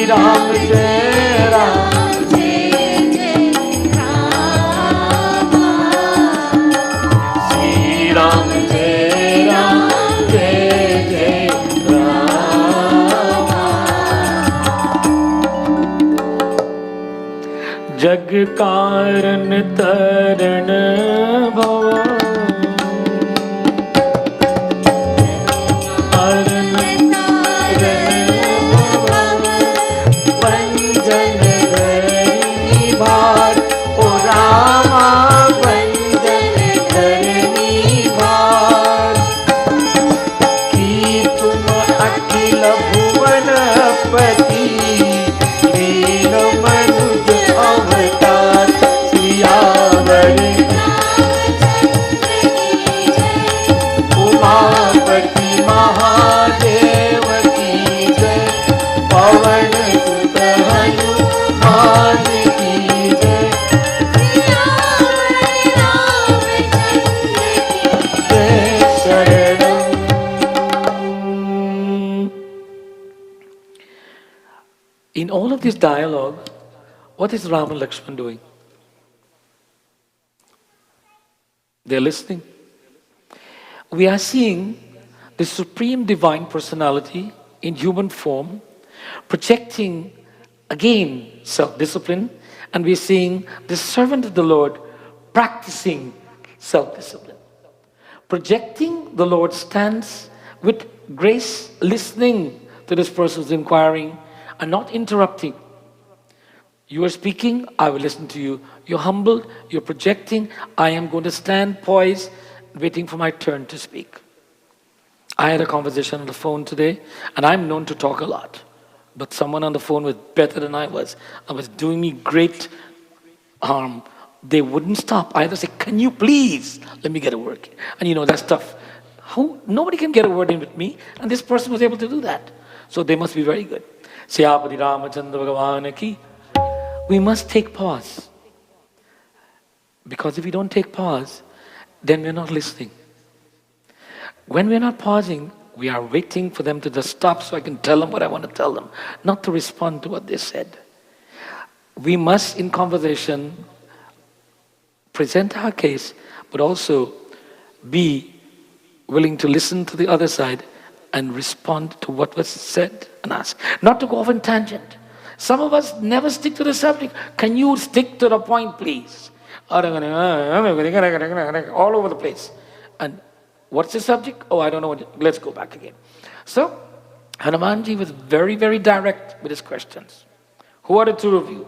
Ram Jai Ram Jai Jai Rama Sri Ram Jai Ram Jai Jai Rama Jag Karan Taran Bhava In all of this dialogue, what is Ram and Lakshman doing? They're listening. We are seeing the Supreme Divine Personality in human form, projecting again self-discipline, and we're seeing the servant of the Lord practicing self-discipline. Projecting the Lord's stance with grace, listening to this person who's inquiring and not interrupting. You are speaking, I will listen to you. You're humbled, you're projecting, I am going to stand poised, waiting for my turn to speak. I had a conversation on the phone today, and I'm known to talk a lot. But someone on the phone was better than I was doing me great harm. They wouldn't stop. I had to say, can you please let me get a word? And you know, that's tough. Nobody can get a word in with me, and this person was able to do that. So they must be very good. Siyapati Ramachandra Bhagavan ki. We must take pause. Because if we don't take pause, then we're not listening. When we're not pausing, we are waiting for them to just stop so I can tell them what I want to tell them, not to respond to what they said. We must, in conversation, present our case, but also be willing to listen to the other side and respond to what was said and ask. Not to go off on tangent. Some of us never stick to the subject. Can you stick to the point, please? All over the place. And what's the subject? Oh, I don't know. Let's go back again. So, Hanumanji was very, very direct with his questions. Who are the two of you?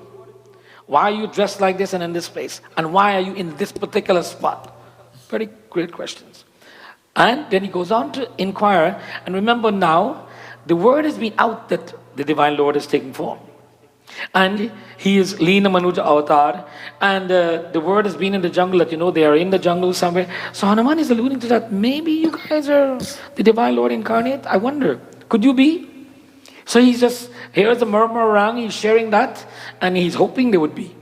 Why are you dressed like this and in this place? And why are you in this particular spot? Very great questions. And then he goes on to inquire. And remember now, the word has been out that the Divine Lord is taking form. And he is Leena Manuja Avatar. And the word has been in the jungle that, you know, they are in the jungle somewhere. So Hanuman is alluding to that. Maybe you guys are the Divine Lord incarnate. I wonder, could you be? So he's just, here's the murmur around, he's sharing that, and he's hoping they would be.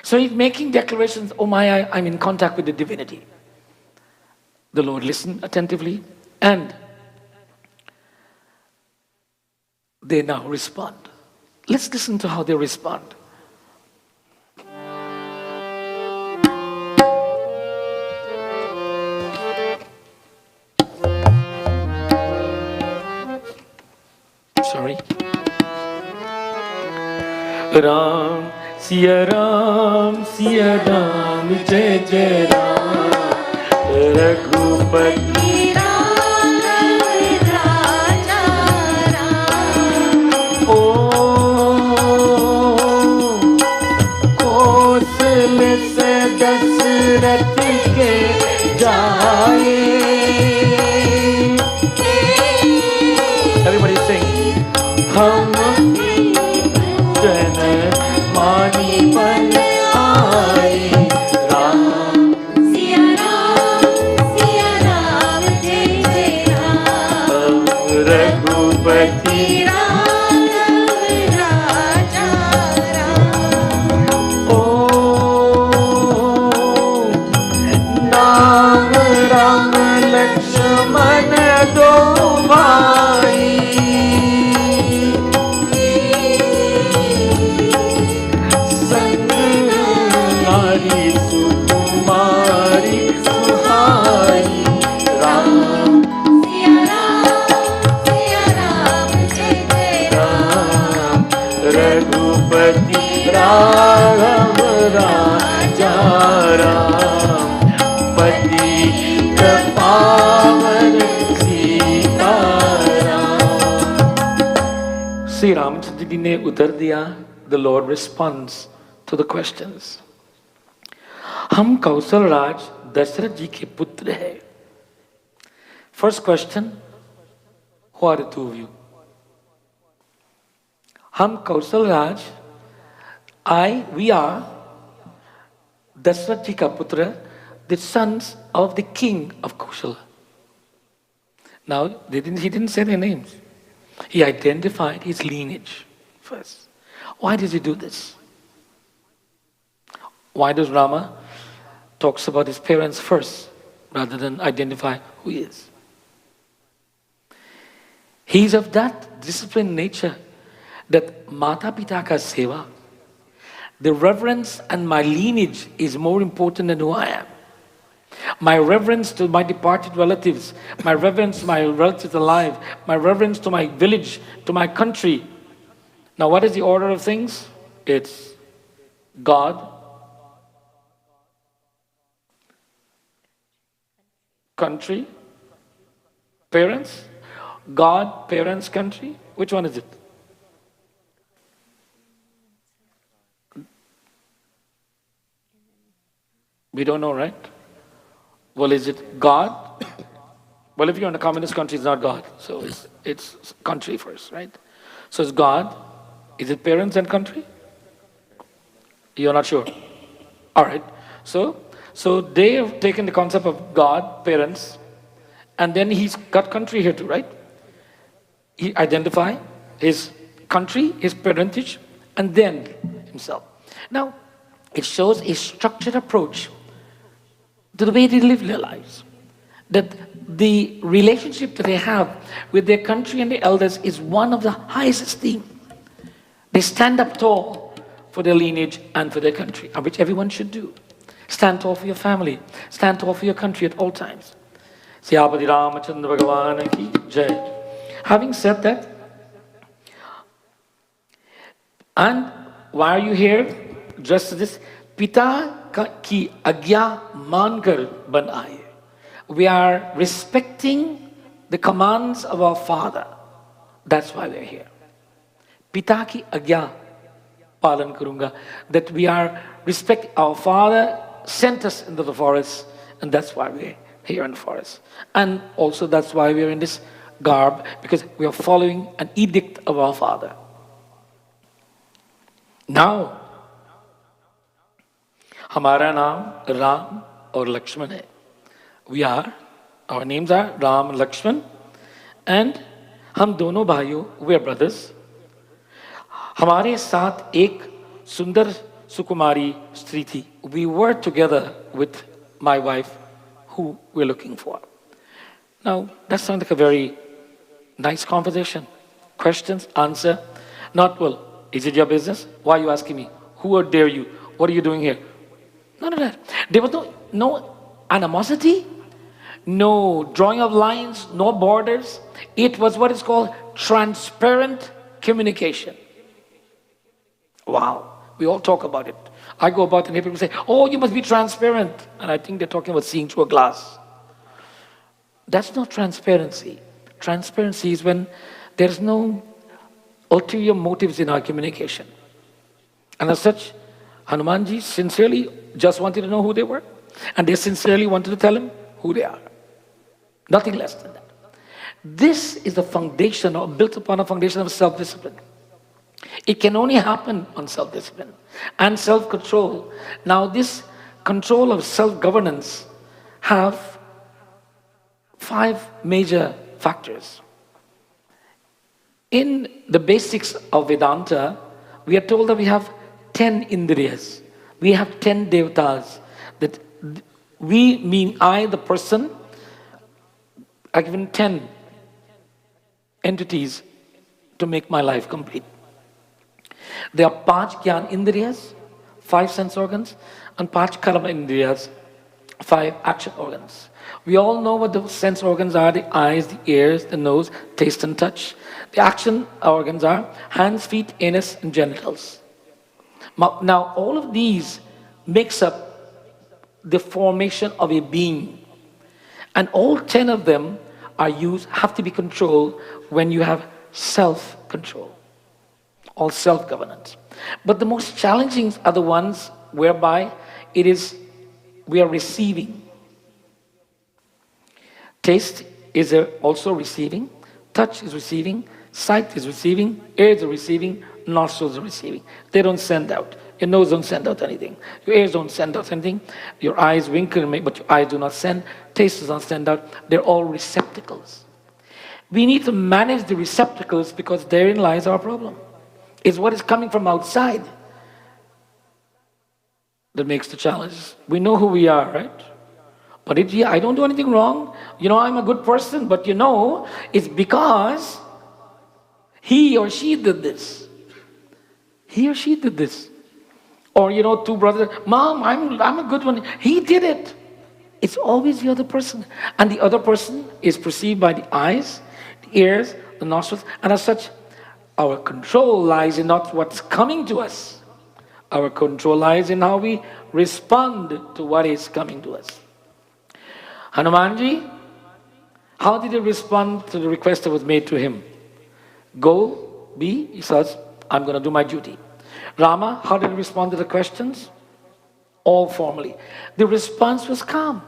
So he's making declarations, oh my, I'm in contact with the divinity. The Lord listened attentively, and they now respond. Let's listen to how they respond. Sorry. Ram, Siya Ram, Jai Jai Ram, Raghupati. Everybody sing. Hum Mani Pan Aaye Ram. Siya Ram, Jai Jai Ram, Raghupati. Sri Ramachandra ji ne utar diya. The Lord responds to the questions. हम कौशल राज दशरथ जी के पुत्र हैं. First question, who are the two of you? हम Kaushal Raj, we are Dashrath ji ka putra, the sons of the king of Kaushala. Now, he didn't say their names. He identified his lineage first. Why does he do this? Why does Rama talks about his parents first rather than identify who he is? He is of that disciplined nature that Mata Pita ka seva, the reverence and my lineage is more important than who I am. My reverence to my departed relatives, my reverence to my relatives alive, my reverence to my village, to my country. Now what is the order of things? It's God, country, parents. God, parents, country. Which one is it? We don't know, right? Well, is it God? Well, if you're in a communist country, it's not God. So it's country first, right? So it's God. Is it parents and country? You're not sure. All right. So they have taken the concept of God, parents, and then he's got country here too, right? He identify his country, his parentage, and then himself. Now, it shows a structured approach to the way they live their lives. That the relationship that they have with their country and their elders is one of the highest esteem. They stand up tall for their lineage and for their country, and which everyone should do. Stand tall for your family. Stand tall for your country at all times. Siyapati Ramachandra Bhagavan ki Jai. Having said that, and why are you here? Just this, Pita ki agya mankar banaye. We are respecting the commands of our father. That's why we're here. Pita ki agya palan karunga. That we are respect. Our father sent us into the forest, and that's why we're here in the forest. And also that's why we're in this garb, because we are following an edict of our father. Now, हमारा नाम राम और लक्ष्मण है. Our names are Ram, Lakshman, and हम दोनों भाइयों, we are brothers. हमारे साथ एक सुंदर सुकुमारी स्त्री थी. We were together with my wife, who we're looking for. Now, that sounds like a very nice conversation. Questions, answer. Not, well, is it your business? Why are you asking me? Who dare you? What are you doing here? None of that. There was no animosity, no drawing of lines, no borders. It was what is called transparent communication. Wow. We all talk about it. I go about and hear people say, oh, you must be transparent. And I think they're talking about seeing through a glass. That's not transparency. Transparency is when there's no ulterior motives in our communication. And as such, Hanumanji sincerely just wanted to know who they were. And they sincerely wanted to tell him who they are. Nothing less than that. This is the foundation, or built upon a foundation of self-discipline. It can only happen on self-discipline and self-control. Now, this control of self-governance have 5 major factors. In the basics of Vedanta, we are told that we have 10 indriyas. We have 10 devatas. That we, mean I, the person, are given 10 entities to make my life complete. There are 5 Gyan Indriyas, 5 sense organs, and 5 Karma Indriyas, 5 action organs. We all know what the sense organs are: the eyes, the ears, the nose, taste and touch. The action organs are hands, feet, anus, and genitals. Now, all of these makes up the formation of a being. And all 10 of them have to be controlled when you have self-control. All self-governance. But the most challenging are the ones whereby we are receiving. Taste is also receiving, touch is receiving, sight is receiving, ears are receiving, nostrils are receiving. They don't send out. Your nose don't send out anything. Your ears don't send out anything. Your eyes wink, but your eyes do not send. Taste does not send out. They're all receptacles. We need to manage the receptacles, because therein lies our problem. It's what is coming from outside that makes the challenge. We know who we are, right? But I don't do anything wrong. I'm a good person, but it's because he or she did this. He or she did this. Or, 2 brothers, Mom, I'm a good one. He did it. It's always the other person. And the other person is perceived by the eyes, the ears, the nostrils, and as such, our control lies in not what's coming to us. Our control lies in how we respond to what is coming to us. Hanumanji, how did he respond to the request that was made to him? Go, be, he says, I'm going to do my duty. Rama, how did he respond to the questions? All formally. The response was calm.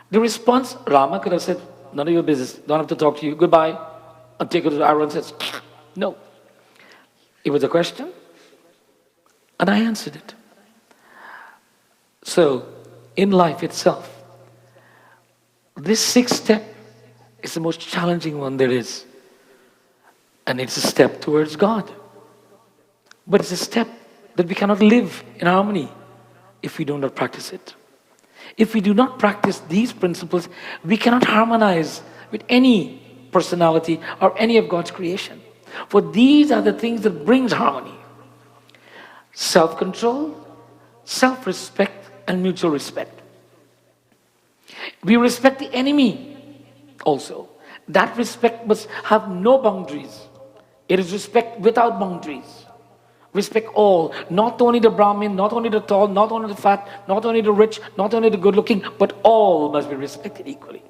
The response, Rama could have said, none of your business, don't have to talk to you, goodbye, and take it to the arrow and says, no. It was a question, and I answered it. So, in life itself, this sixth step is the most challenging one there is. And it's a step towards God. But it's a step that we cannot live in harmony if we do not practice it. If we do not practice these principles, we cannot harmonize with any personality or any of God's creation. For these are the things that brings harmony. Self-control, self-respect, and mutual respect. We respect the enemy also. That respect must have no boundaries. It is respect without boundaries. Respect all, not only the Brahmin, not only the tall, not only the fat, not only the rich, not only the good looking, but all must be respected equally.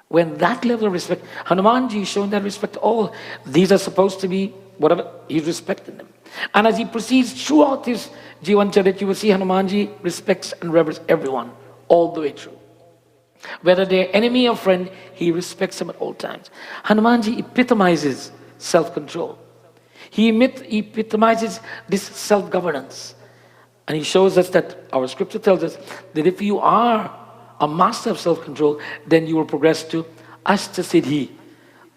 When that level of respect, Hanumanji is showing that respect to all. These are supposed to be whatever, he's respecting them. And as he proceeds throughout his Jivan Charit, you will see Hanumanji respects and reveres everyone, all the way through. Whether they're enemy or friend, he respects them at all times. Hanumanji epitomizes self-control. He epitomizes this self-governance. And he shows us that our scripture tells us that if you are a master of self-control, then you will progress to Ashtasiddhi,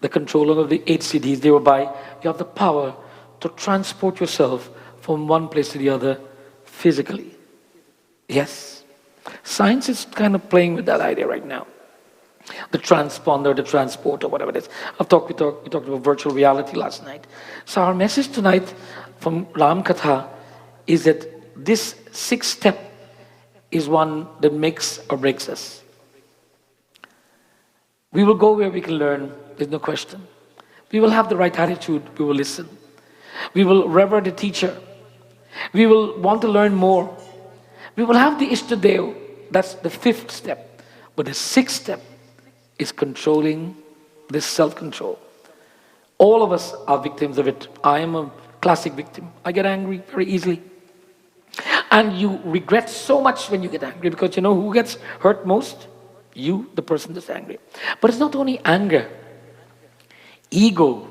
the controlling of the 8 siddhis. Thereby, you have the power to transport yourself from one place to the other physically. Yes. Science is kind of playing with that idea right now. The transponder, the transporter, whatever it is. We talked about virtual reality last night. So our message tonight from Ram Katha is that this sixth step is one that makes or breaks us. We will go where we can learn, there's no question. We will have the right attitude, we will listen. We will revere the teacher. We will want to learn more. We will have the Ishtadev, that's the 5th step. But the 6th step is controlling this self-control. All of us are victims of it. I am a classic victim. I get angry very easily. And you regret so much when you get angry, because you know who gets hurt most? You, the person that's angry. But it's not only anger. Ego.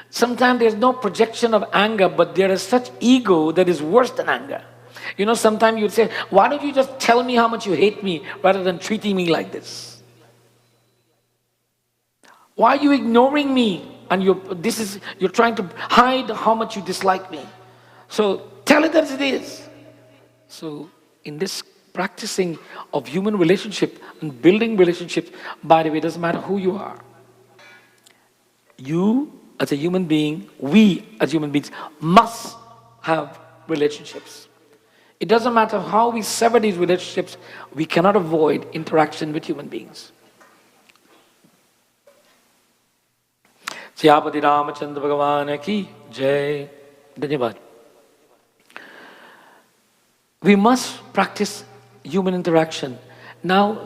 Sometimes there's no projection of anger, but there is such ego that is worse than anger. You know, sometimes you'd say, why don't you just tell me how much you hate me rather than treating me like this? Why are you ignoring me? And you're trying to hide how much you dislike me. So tell it as it is. So in this practicing of human relationship and building relationships, by the way, it doesn't matter who you are. You as a human being, we as human beings must have relationships. It doesn't matter how we sever these relationships, we cannot avoid interaction with human beings. Siyapati Ramachandra Bhagavan ki Jai. Dhanyavad. We must practice human interaction. Now,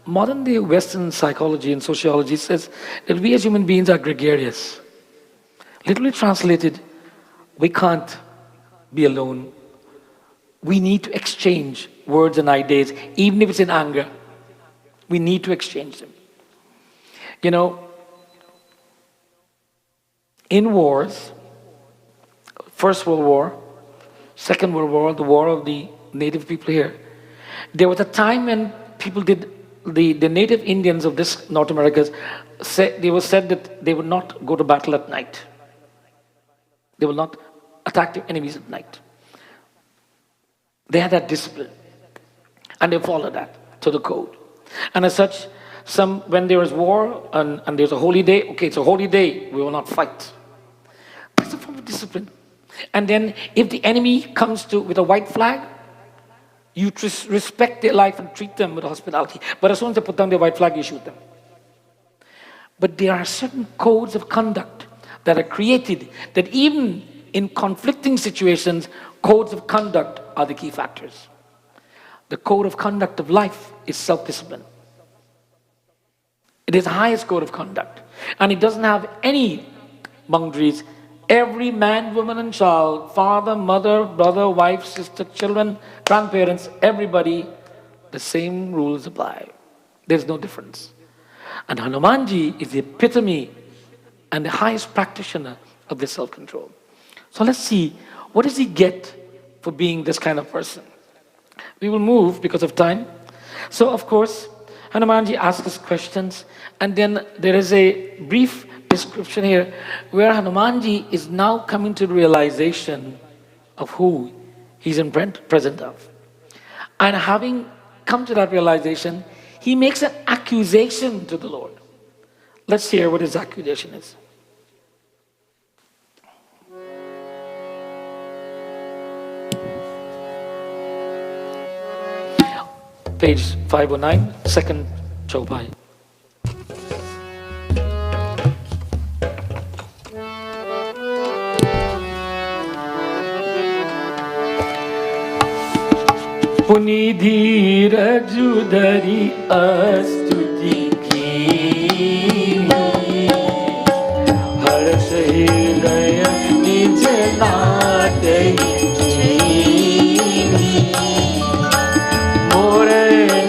modern day Western psychology and sociology says that we as human beings are gregarious. Literally translated, we can't be alone. We need to exchange words and ideas, even if it's in anger. We need to exchange them. You know, in wars, First World War, Second World War, the war of the native people here, there was a time when people did, the native Indians of this North America, they were said that they would not go to battle at night. They will not attack their enemies at night. They had that discipline. And they followed that to the code. And as such, when there is war and there's a holy day, okay, it's a holy day, we will not fight. That's a form of discipline. And then if the enemy comes with a white flag, you respect their life and treat them with hospitality. But as soon as they put down their white flag, you shoot them. But there are certain codes of conduct that are created that even in conflicting situations, codes of conduct are the key factors. The code of conduct of life is self-discipline. It is the highest code of conduct. And it doesn't have any boundaries. Every man, woman and child, father, mother, brother, wife, sister, children, grandparents, everybody, the same rules apply. There's no difference. And Hanumanji is the epitome and the highest practitioner of this self-control. So let's see, what does he get for being this kind of person? We will move because of time. So of course, Hanumanji asks us questions, and then there is a brief description here where Hanumanji is now coming to the realization of who he's in present of. And having come to that realization, he makes an accusation to the Lord. Let's hear what his accusation is. Page 509, second chaupai. पुनि धीरज धरि स्तुति की हर्ष हृदय निज नाथ मोर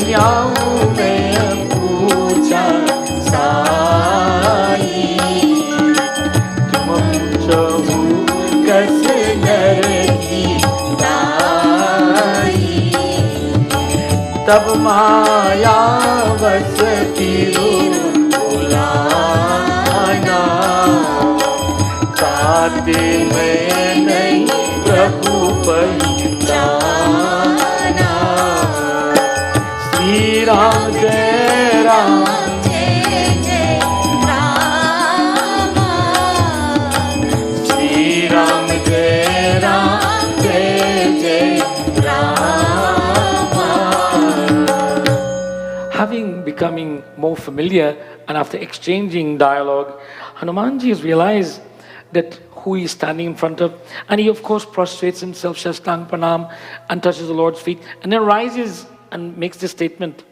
न्याऊ में पूछा साई तुम पूछहु कस नर की तब माया बस तिरु बुलाना ताते में नहीं प्रभु पहचाना श्री राम जय राम जय जय राम श्री राम जय राम जय जय Having becoming more familiar and after exchanging dialogue, Hanumanji has realized that who he is standing in front of, and he of course prostrates himself, Shashtang Pranam, and touches the Lord's feet, and then rises and makes this statement,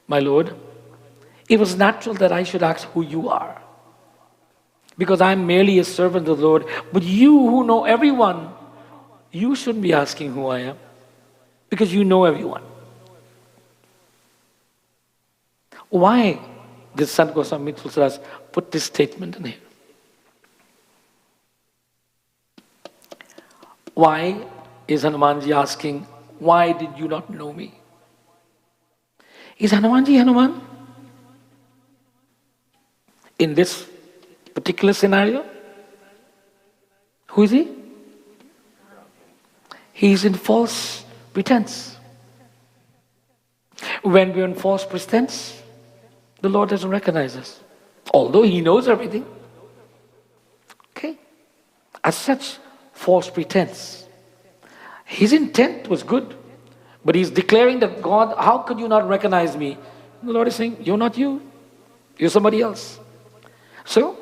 my Lord, it was natural that I should ask who you are, because I am merely a servant of the Lord, but you who know everyone, you shouldn't be asking who I am, because you know everyone. Why did Sant Goswami Tulsidas put this statement in here? Why is Hanumanji asking, why did you not know me? Is Hanumanji Hanuman? In this particular scenario? Who is he? He is in false pretense. When we're in false pretense, the Lord doesn't recognize us, although He knows everything. Okay? As such, false pretense. His intent was good, but he's declaring that, God, how could you not recognize me? The Lord is saying, you're not you, you're somebody else. So,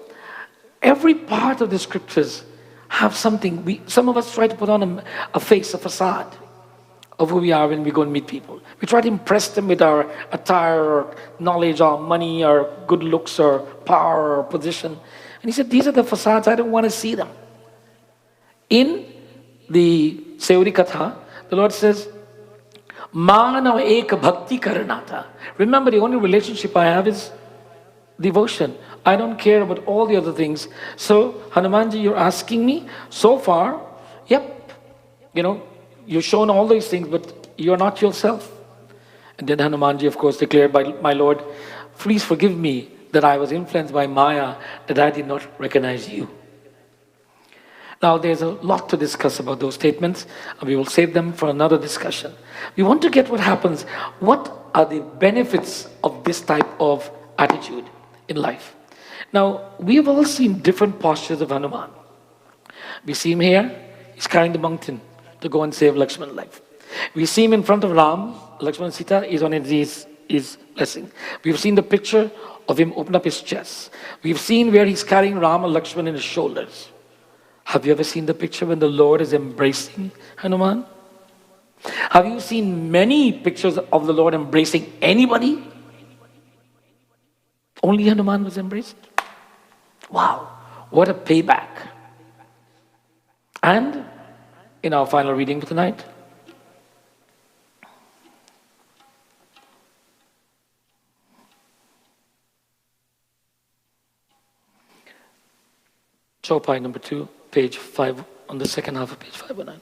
every part of the scriptures have something. Some of us try to put on a face, a facade of who we are when we go and meet people. We try to impress them with our attire or knowledge or money or good looks or power or position. And he said, these are the facades, I don't want to see them. In the Seuri Katha, the Lord says, Manav ek bhakti karanata. Remember, the only relationship I have is devotion. I don't care about all the other things. So, Hanumanji, you're asking me, so far, yep, you've shown all these things, but you're not yourself. And then Hanumanji, of course, declared, my Lord, please forgive me that I was influenced by Maya, that I did not recognize you. Now, there's a lot to discuss about those statements, and we will save them for another discussion. We want to get what happens. What are the benefits of this type of attitude in life? Now, we have all seen different postures of Hanuman. We see him here, he's carrying the mountain to go and save Lakshman's life. We see him in front of Ram, Lakshman and Sita is on his knees, is blessing. We've seen the picture of him open up his chest. We've seen where he's carrying Ram and Lakshman in his shoulders. Have you ever seen the picture when the Lord is embracing Hanuman? Have you seen many pictures of the Lord embracing anybody? Only Hanuman was embraced. Wow, what a payback. And in our final reading for tonight, Chaupai number 2, page 5, on the second half of page 509.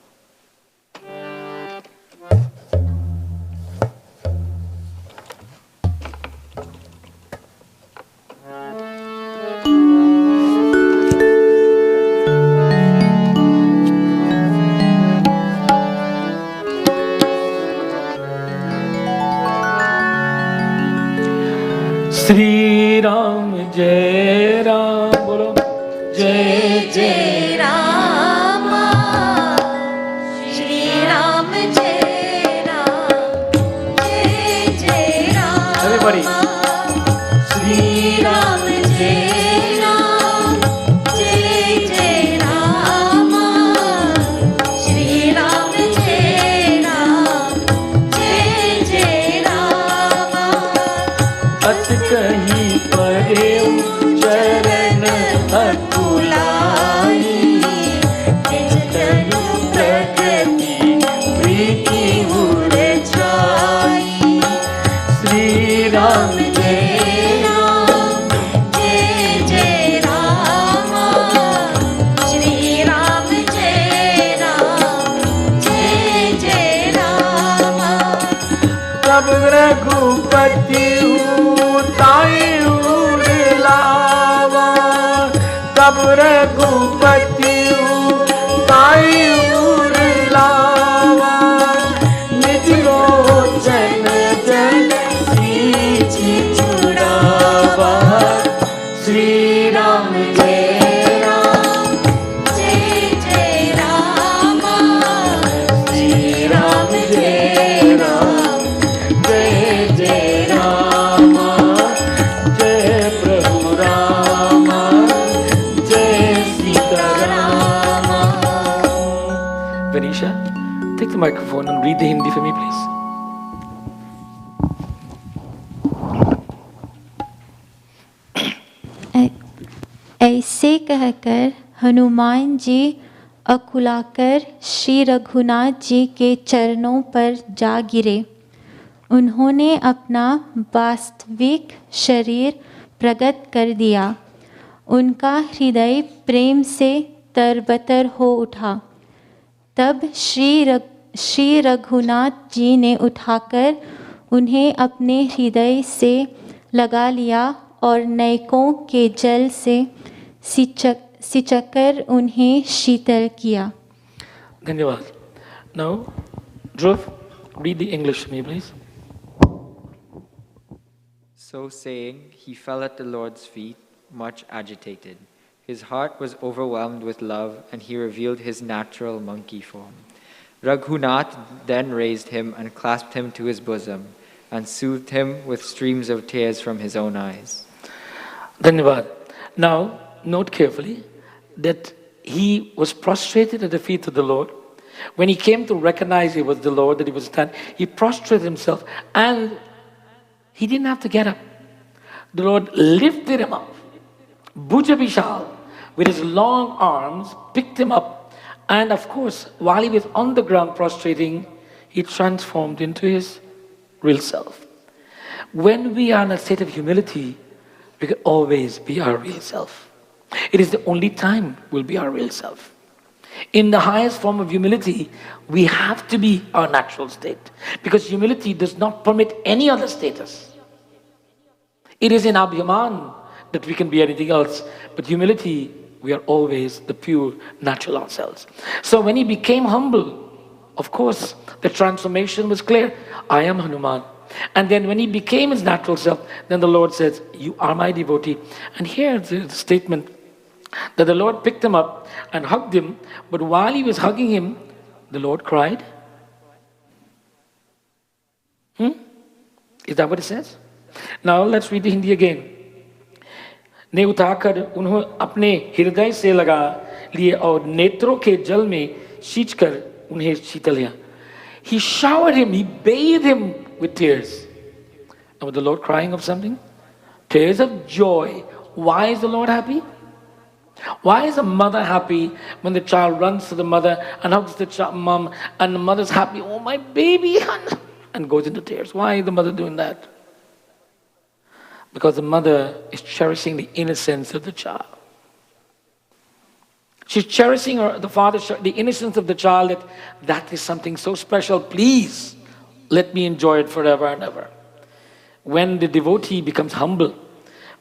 Shri Ram Jai Ram, bolo Jai जय राम श्री राम जय राम जय जय Ram Everybody. Shri Ram जय राम जय जय राम श्री राम जय राम जय जय राम अत कहीं परे चरण अकुलाई तनु प्रगति प्रीति उड़ जाई श्री राम जय राम जय जय राम श्री राम जय राम जय जय राम तब रघुपति ताई उड़ लावा तब रघुपति ताई उड़ लावा निज लोचन जन सींच छुड़ावा श्री राम जय राम जय जय राम श्री राम जय राम जय जय राम जय प्रभु राम जय Sita Ram. Venisha, take the microphone and read the Hindi for me, please. ऐसे कहकर हनुमान जी अकुलाकर श्री रघुनाथ जी के चरणों पर जा गिरे. उन्होंने अपना वास्तविक शरीर प्रकट कर दिया. उनका हृदय प्रेम से तरबतर हो उठा. तब श्री रघुनाथ जी ने उठाकर उन्हें अपने हृदय से लगा लिया और नयकों के जल से सिंचकर उन्हें शीतल किया. धन्यवाद. Now, Dhruv, read the English to me, please. So saying, he fell at the Lord's feet, much agitated. His heart was overwhelmed with love, and he revealed his natural monkey form. Raghunath then raised him and clasped him to his bosom, and soothed him with streams of tears from his own eyes. Dhanyavad. Now, note carefully that he was prostrated at the feet of the Lord. When he came to recognize it was the Lord, that he was standing, he prostrated himself and he didn't have to get up. The Lord lifted him up. Bhuja Vishal, with his long arms, picked him up. And of course, while he was on the ground prostrating, he transformed into his real self. When we are in a state of humility, we can always be our real self. It is the only time we'll be our real self. In the highest form of humility, we have to be our natural state, because humility does not permit any other status. It is in Abhiman that we can be anything else, but humility, we are always the pure natural ourselves. So when he became humble, of course, the transformation was clear. I am Hanuman. And then when he became his natural self, then the Lord says, you are my devotee. And here's the statement that the Lord picked him up and hugged him, but while he was hugging him, the Lord cried. Is that what it says? Now let's read the Hindi again. ने उठाकर उन्होंने अपने हृदय से लगा लिए और नेत्रों के जल में सींचकर उन्हें शीतल किया. He showered him, he bathed him with tears. And was the Lord crying of something? Tears of joy. Why is the Lord happy? Why is a mother happy when the child runs to the mother and hugs the mom, and the mother's happy, oh my baby, and goes into tears? Why is the mother doing that? Because the mother is cherishing the innocence of the child. She's cherishing the innocence of the child, that is something so special. Please, let me enjoy it forever and ever. When the devotee becomes humble,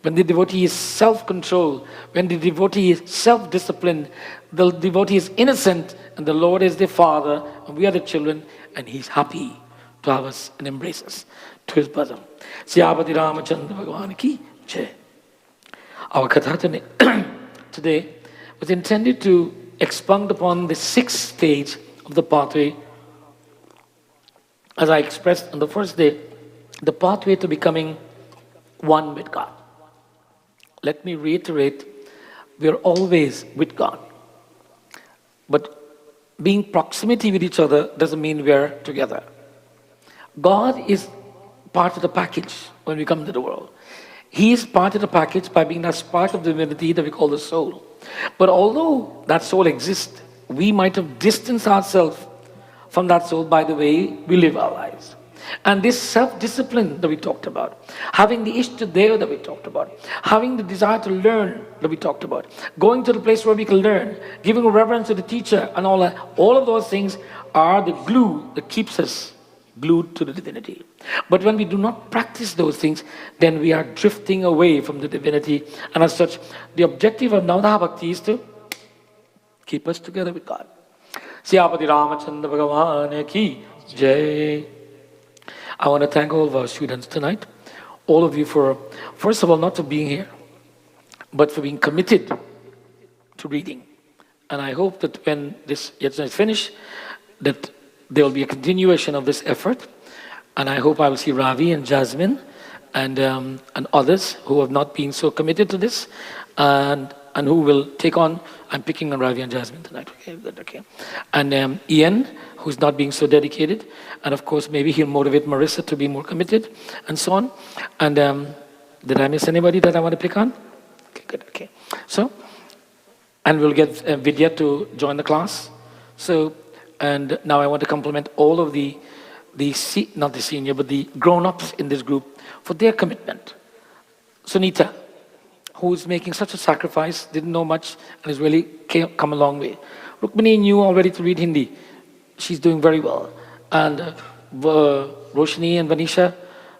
when the devotee is self-controlled, when the devotee is self-disciplined, the devotee is innocent, and the Lord is the Father, and we are the children, and He's happy to have us and embrace us to His bosom. Siyapati Ramachandra Bhagavan ki jai. Our katha today was intended to expound upon the 6th stage of the pathway. As I expressed on the first day, the pathway to becoming one with God. Let me reiterate, we are always with God. But being proximity with each other doesn't mean we are together. God is part of the package when we come into the world. He is part of the package by being as part of the divinity that we call the soul. But although that soul exists, we might have distanced ourselves from that soul by the way we live our lives. And this self-discipline that we talked about, having the Ishtadev that we talked about, having the desire to learn that we talked about, going to the place where we can learn, giving reverence to the teacher and all that, all of those things are the glue that keeps us glued to the divinity. But when we do not practice those things, then we are drifting away from the divinity. And as such, the objective of Navadha Bhakti is to keep us together with God. Siyapati Ramachandra Bhagavan ki jai. I want to thank all of our students tonight, all of you for, first of all, not for being here, but for being committed to reading. And I hope that when this yajna is finished, that there will be a continuation of this effort. And I hope I will see Ravi and Jasmine and others who have not been so committed to this and who will take on. I'm picking on Ravi and Jasmine tonight. Okay. And Ian, who's not being so dedicated. And of course, maybe he'll motivate Marissa to be more committed and so on. And did I miss anybody that I want to pick on? Okay, good. Okay. So, and we'll get Vidya to join the class. So, and now I want to compliment all of not the senior, but the grown-ups in this group for their commitment. Sunita, who is making such a sacrifice, didn't know much, and has really come a long way. Rukmini knew already to read Hindi. She's doing very well. And Roshni and Vanisha,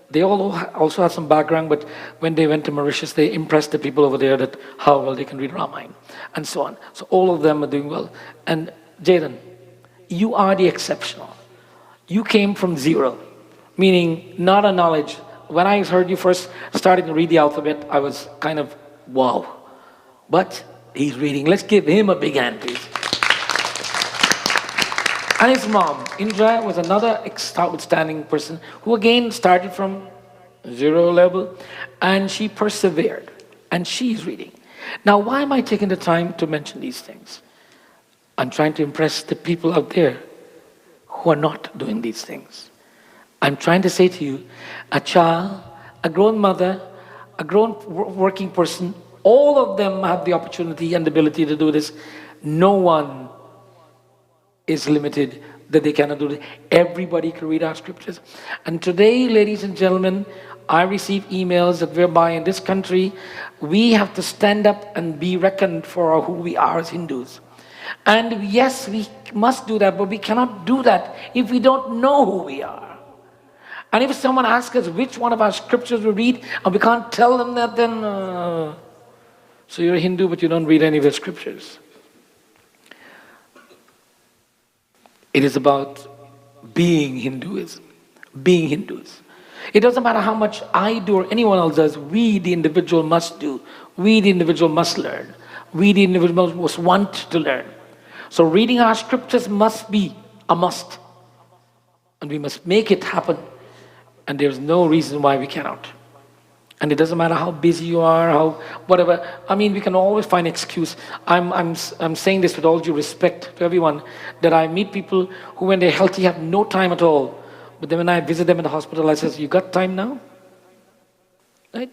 they all also have some background, but when they went to Mauritius, they impressed the people over there that how well they can read Ramayana, and so on. So all of them are doing well. And Jaden, you are the exceptional. You came from zero, meaning not a knowledge. When I heard you first starting to read the alphabet, I was kind of, wow. But he's reading. Let's give him a big hand, please. And his mom, Indra, was another outstanding person who again started from zero level, and she persevered, and she's reading. Now, why am I taking the time to mention these things? I'm trying to impress the people out there who are not doing these things. I'm trying to say to you, a child, a grown mother, a grown working person, all of them have the opportunity and the ability to do this. No one is limited that they cannot do it. Everybody can read our scriptures. And today, ladies and gentlemen, I receive emails that whereby in this country, we have to stand up and be reckoned for who we are as Hindus. And yes, we must do that, but we cannot do that if we don't know who we are. And if someone asks us which one of our scriptures we read, and we can't tell them that, then so you're a Hindu, but you don't read any of the scriptures. It is about being Hinduism, being Hindus. It doesn't matter how much I do or anyone else does. We, the individual, must do. We, the individual, must learn. We, the individual, must want to learn. So reading our scriptures must be a must. And we must make it happen. And there's no reason why we cannot. And it doesn't matter how busy you are, how whatever. I mean, we can always find excuse. I'm saying this with all due respect to everyone, that I meet people who, when they're healthy, have no time at all. But then when I visit them in the hospital, I say, "You got time now?" Right?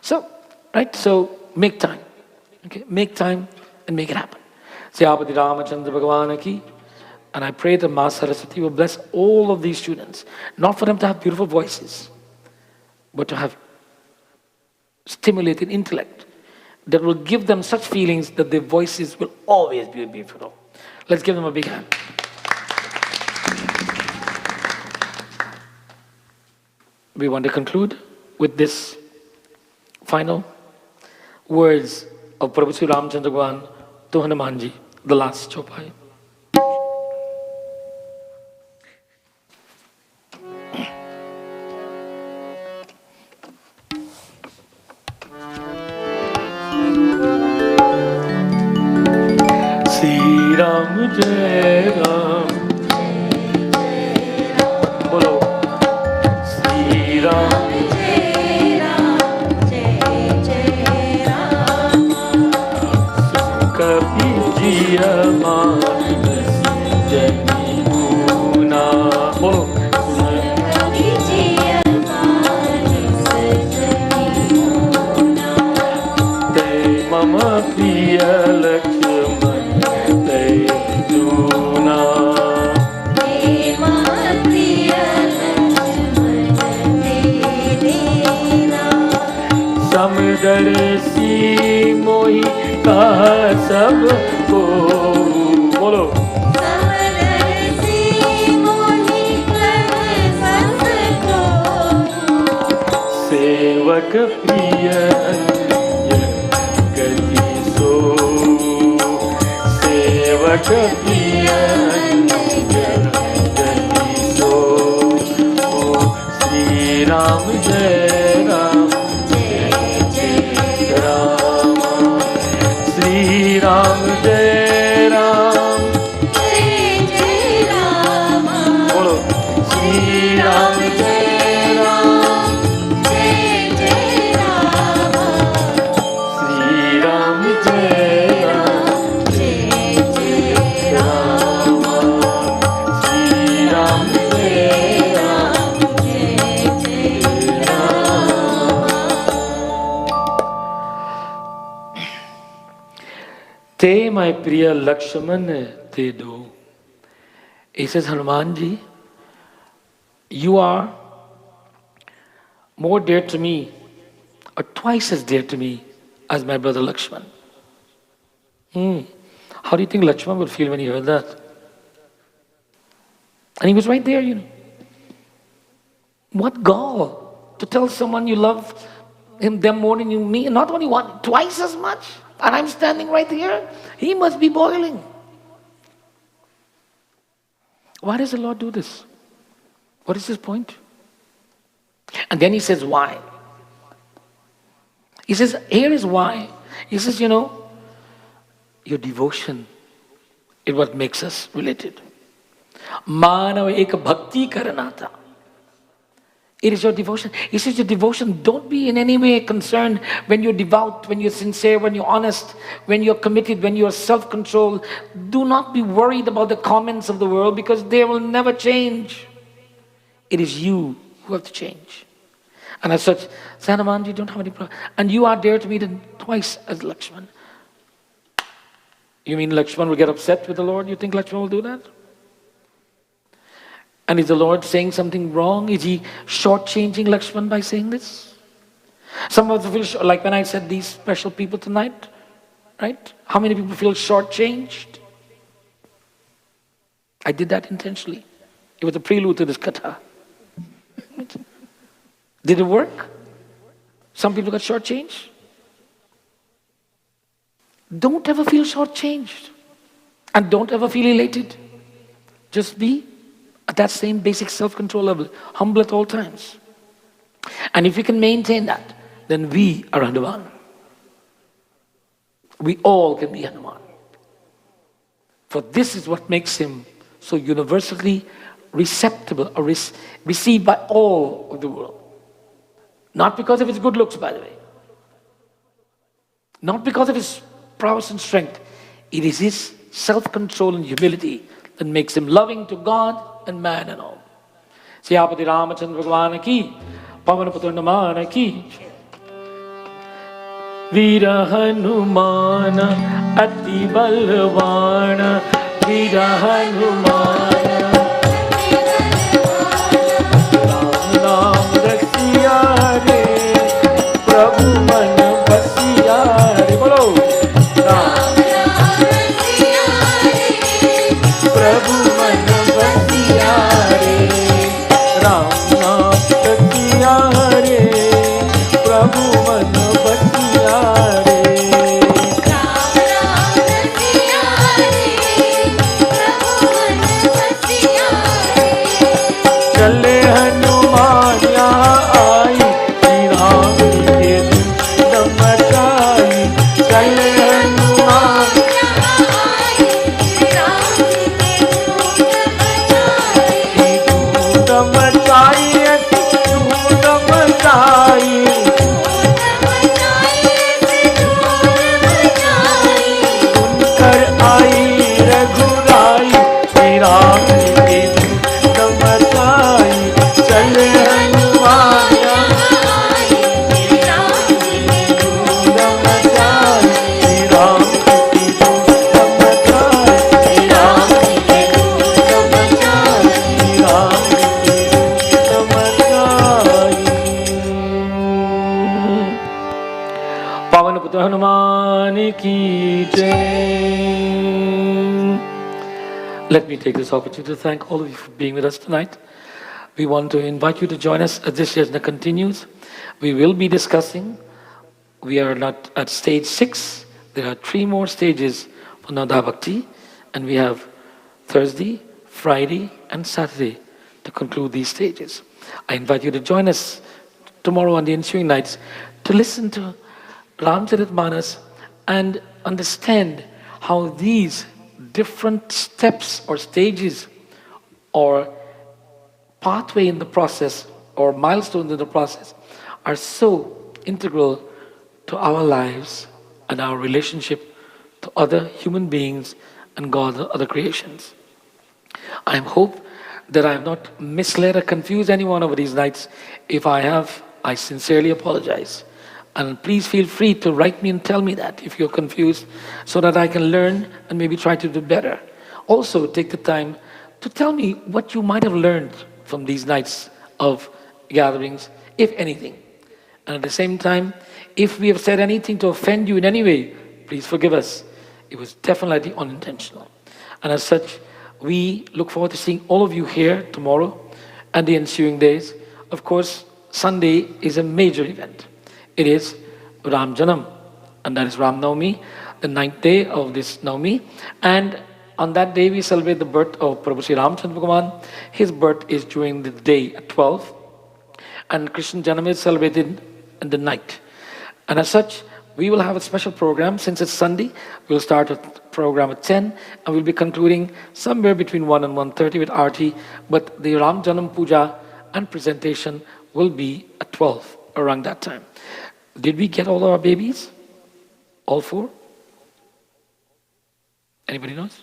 So make time. Okay, make time and make it happen. Siyapati Ramachandra Bhagavan ki. And I pray that Ma Saraswati will bless all of these students, not for them to have beautiful voices, but to have stimulated intellect that will give them such feelings that their voices will always be beautiful. Let's give them a big hand. We want to conclude with this final words of Prabhu Sri Ramchandra Bhagavan to Hanumanji, the last chopai. Sri Ram Jai Ram, bolo Sri Ram Jai Ram, Jai Jai Ram. Kabhi jiya manas jani guna, bolo Kabhi jiya manas jani guna. Te mama priya Lakshman te juna. Samaddar सी मोहि कहा सब को, बोलो समदर सी मोहि कहा सब को। सेवक प्रिय गति सो, सेवक प्रिय गति सो। श्री राम जय Ram, Sri Ram Jai Ram, Jai Jai Ram. bolo Sri Ram Jai Ram, Jai Jai Ram. Sri Ram Jai Ram, Jai Jai Ram. Sri Ram Jai Ram, Jai Jai Ram. Te my priya Lakshman te do. He says, Hanumanji, you are more dear to me, or twice as dear to me as my brother Lakshman. How do you think Lakshman would feel when he heard that? And he was right there, you know. What gall to tell someone you love them more than you me, not only one, twice as much. And I'm standing right here. He must be boiling. Why does the Lord do this? What is his point? And then he says, why? He says, here is why. He says, you know, your devotion is what makes us related. Manav ek bhakti karanata. It is your devotion. He says your devotion, don't be in any way concerned when you're devout, when you're sincere, when you're honest, when you're committed, when you're self-controlled. Do not be worried about the comments of the world because they will never change. It is you who have to change. And as such, Hanumanji, you don't have any problem. And you are dear to me twice as Lakshman. You mean Lakshman will get upset with the Lord? You think Lakshman will do that? And is the Lord saying something wrong? Is he shortchanging Lakshman by saying this? Some of us feel, like when I said these special people tonight, right? How many people feel shortchanged? I did that intentionally. It was a prelude to this katha. Did it work? Some people got shortchanged. Don't ever feel shortchanged. And don't ever feel elated. Just be at that same basic self-control level, humble at all times. And if we can maintain that, then we are Hanuman. We all can be Hanuman. For this is what makes him so universally receptible or received by all of the world. Not because of his good looks, by the way. Not because of his prowess and strength. It is his self-control and humility that makes him loving to God and man and all. Siyapati Ramachandra Bhagwan ki, Pavan Putra Hanuman ki. Veera Hanumana Ati Balvana, Veera Hanumana Ram Ram Rasiya Re, Prabhu Man Basiya Re. Bolo Ram Ram Rasiya Re, Prabhu Man Basiya Re. Ram Ram Rasiya Re, Prabhu Man Basiya Re. चले हनुमान यहाँ आई, श्री राम जी के धूम मचाई। चले हनुमान धूम मचाई, धूम मचाई। सुनकर आई रघुराई, श्री राम जी के धूम मचाई। चले हनुमान धूम मचाई, श्री राम जी के धूम मचाई। श्री राम जी के धूम मचाई, श्री राम जी के धूम मचाई। पवन पुत्र हनुमान की जय। Let me take this opportunity to thank all of you for being with us tonight. We want to invite you to join us as this yajna continues. We will be discussing, we are not at stage 6, there are 3 more stages for Nada Bhakti, and we have Thursday, Friday and Saturday to conclude these stages. I invite you to join us tomorrow on the ensuing nights to listen to Ramcharitmanas and understand how these different steps or stages or pathway in the process or milestones in the process are so integral to our lives and our relationship to other human beings and God's other creations. I hope that I have not misled or confused anyone over these nights. If I have, I sincerely apologize. And please feel free to write me and tell me that if you're confused, so that I can learn and maybe try to do better. Also, take the time to tell me what you might have learned from these nights of gatherings, if anything. And at the same time, if we have said anything to offend you in any way, please forgive us. It was definitely unintentional. And as such, we look forward to seeing all of you here tomorrow and the ensuing days. Of course, Sunday is a major event. It is Ram Janam, and that is Ram Navami, the 9th day of this Navami. And on that day we celebrate the birth of Prabhu Sri Ramchandra Bhagavan. His birth is during the day at 12. And Krishna Janam is celebrated in the night. And as such, we will have a special program. Since it's Sunday, we'll start a program at 10, and we'll be concluding somewhere between 1 and 1:30 with Aarti. But the Ram Janam Puja and presentation will be at 12, around that time. Did we get all our babies? All 4? Anybody knows?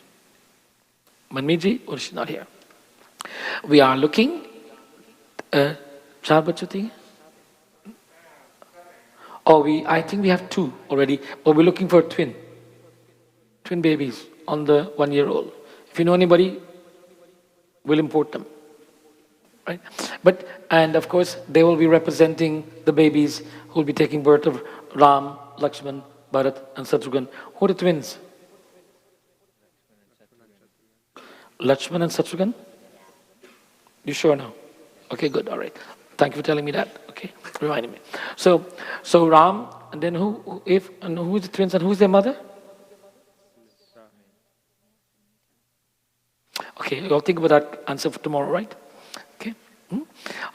Manmiji, or she's not here? We are looking. Char bachati? Oh, I think we have 2 already, but we're looking for a twin babies on the 1-year-old. If you know anybody, we'll import them. Right? And of course, they will be representing the babies who will be taking birth of Ram, Lakshman, Bharat, and Shatrughan. Who are the twins? Lakshman and Shatrughan? You sure now? Okay, good, all right. Thank you for telling me that. Okay, reminding me. So Ram, and then who is the twins and who's their mother? Okay, you'll think about that answer for tomorrow, right? Okay.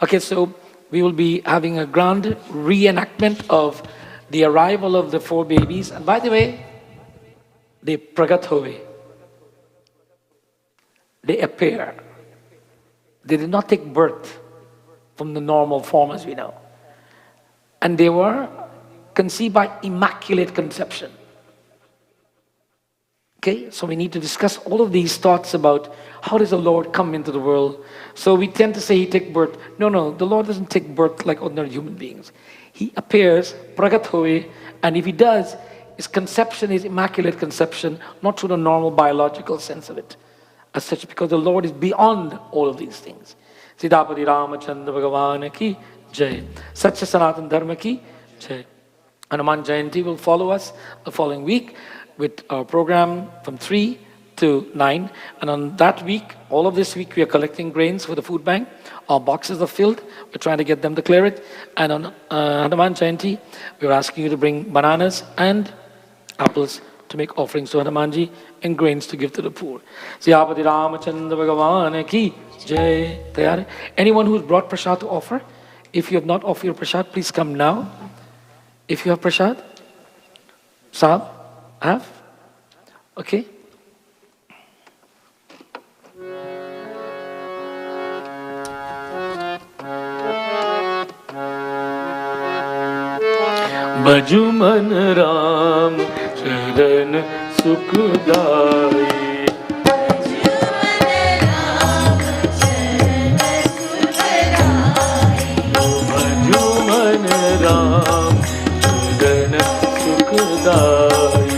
Okay, so we will be having a grand reenactment of the arrival of the 4 babies. And by the way, they pragat hove. They appear. They did not take birth from the normal form as we know. and they were conceived by immaculate conception. Okay, so we need to discuss all of these thoughts about how does the Lord come into the world. So we tend to say he took birth. No, the Lord doesn't take birth like ordinary human beings. He appears, pragat hoye, and if he does, his conception is immaculate conception, not through the normal biological sense of it. As such, because the Lord is beyond all of these things. Siddhapati Ramachandra Bhagavan ki jai. Satya Sanatan Dharma ki jai. Hanuman Jayanti will follow us the following week with our program from 3 to 9. And on that week, all of this week, we are collecting grains for the food bank. Our boxes are filled. We're trying to get them to clear it. And on Hanuman Jayanti, we're asking you to bring bananas and apples to make offerings to Hanumanji and grains to give to the poor. Siyapati Ramachandra Bhagavan ki jai. Tayar? Anyone who's brought prasad to offer, if you have not offered your prasad, please come now. If you have prasad, Sahab, have? Okay. Bhajuman Ram Charan Sukhdai. Bhajuman Ram Charan Sukhdai.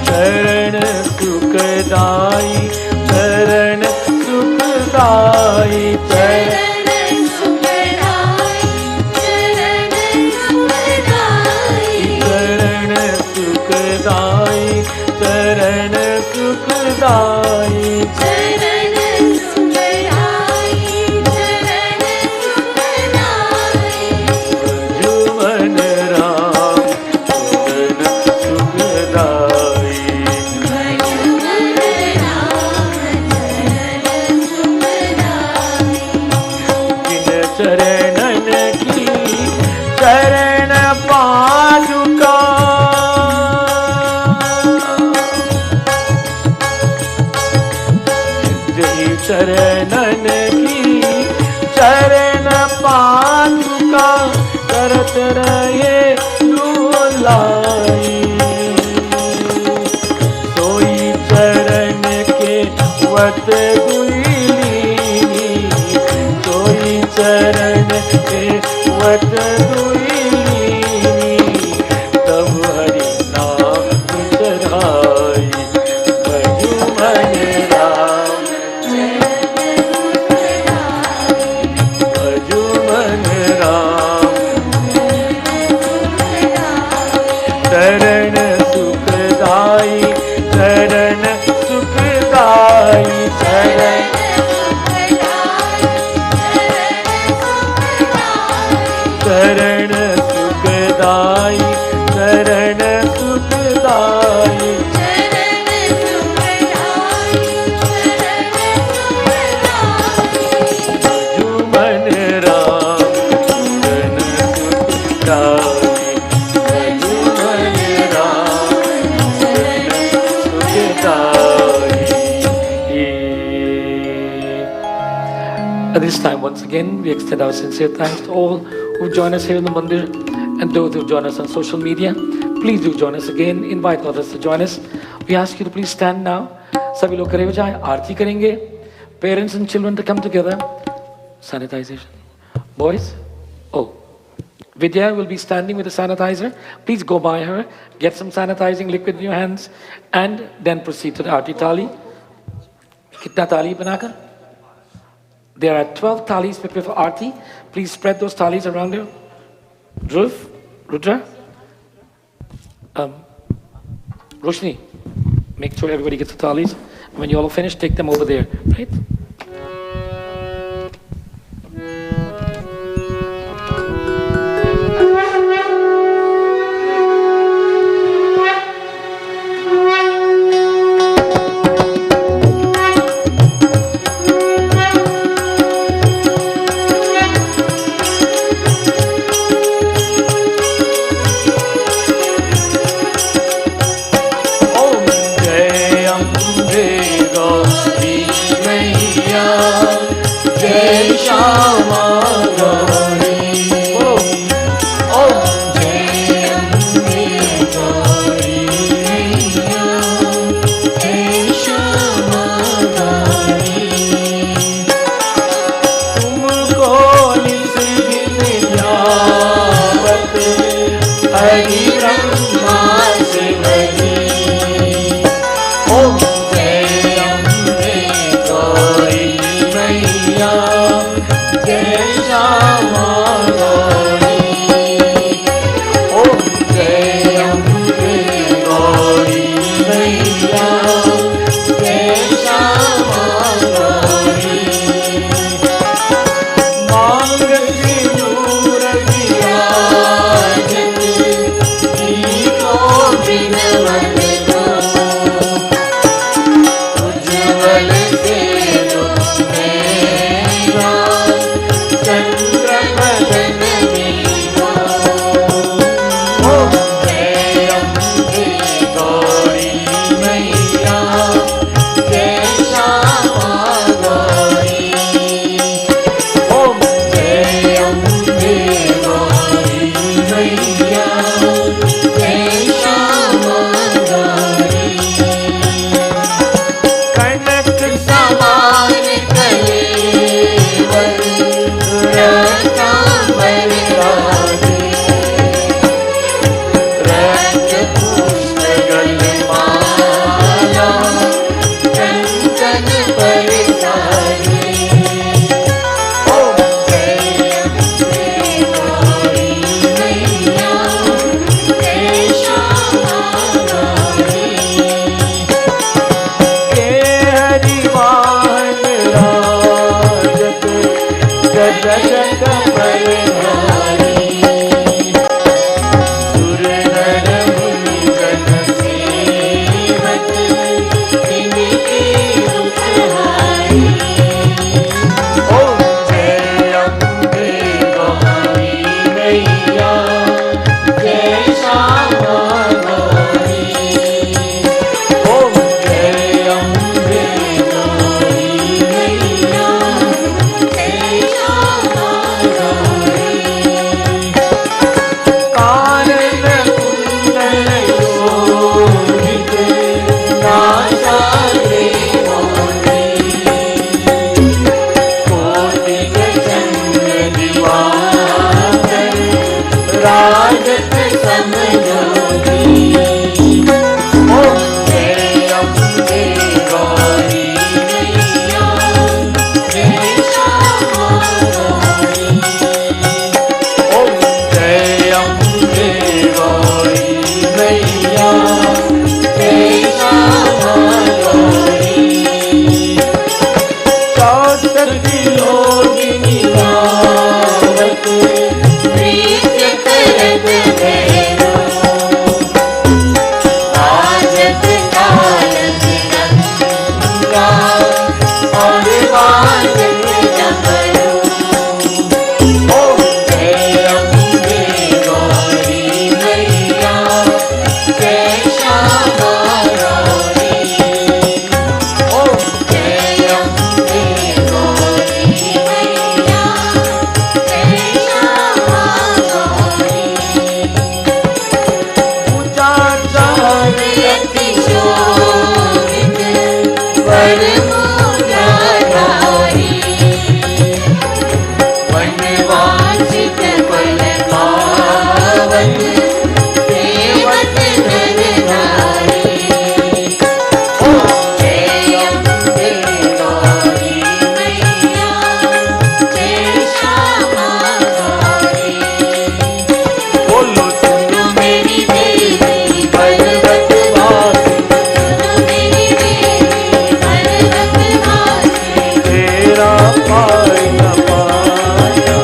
Charan Sukhdai. Charan Sukhdai. Charan Sukhdai. Charan Sukhdai. Bhajuman Ram Charan Sukhdai. जिन चरणन की चरण पादुका जय चरणन की चरण पादुका करत रहे लुलाई सोई चरण के वत दुईली सोई चरण के वत दुईली तब हरि नाम चढ़ाई भजुमन राम भजुमन राम चरण सुखदाई चरण सुखदाई चरण चरण सुखदाई चरण सुखदाई भजुमन राम चरण सुखदाई भजुमन राम चरण सुखदाई. At this time, once again, we extend our sincere thanks to all who join us here in the Mandir and those who join us on social media. Please do join us again. Invite others to join us. We ask you to please stand now. सभी लोग खड़े हो जाएं, आरती करेंगे. Parents and children to come together. Sanitization. Boys, Vidya will be standing with the sanitizer. Please go by her, get some sanitizing liquid in your hands, and then proceed to the aarti thali. Kitna thali banakar? There are 12 thalis prepared for aarti. Please spread those thalis around you. Dhruv, Rudra, Roshni, make sure everybody gets the thalis. When you all finish, take them over there, right? Om Jai Ambe Gauri Mai जय श्यामा गौरी ओम जय अम्बे गौरी मैया जय श्यामा गौरी तुमको निज दिन ध्यावत हरि ब्रह्मा शिवजी ओम जय अम्बे गौरी मैया जय श्यामा गौरी ओम जय अम्बे गौरी मैया जय श्यामा गौरी मांग सिंदूर विराजत को बिनवन दो उज्ज्वल तेजो मेरा चंद्र बदन मीरा ओम जय अम्बे गौरी मैया जय श्यामा गौरी ओम जय अम्बे गौरी मैया जय श्यामा गौरी कनक समान कलेवर रत्नांबर राधे रक्त पुष्प गलमाला कंचन पर साजे ओम जय अम्बे गौरी मैया जय श्यामा गौरी के हरि वाहन राजत जगत बलधारी सुर नर मुनि गण सेवत तिनके दुखहारी ओम जय अम्बे गौरी मैया जय श्यामा गौरी ओम जय अम्बे गौरी मैया जय श्यामा गौरी कानन कुंडल शोभित नासा रे मोरी कोटिक चंद्र दिवाकर राजत समझोगी ओम जय अम्बे गौरी मैया जय श्यामा गौरी ओम जय अम्बे गौरी मैया जय श्यामा गौरी चौसठ योगिनी गावत प्रीत करत भैरो राजत काल गंगा और वादन डमरू ओम जय अम्बे गौरी मैया जय श्यामा गौरी ओम जय अम्बे गौरी मैया जय श्यामा गौरी पूजा चार अति शोभित वर मुद्राधारी वनवांछित फल पावन सेवत नर नारी ओम जय अम्बे गौरी मैया जय श्यामा गौरी बोलो सुनो मेरी देवी पर्वत वासी सुनो मेरी देवी पर्वत वासी तेरा पार न पाया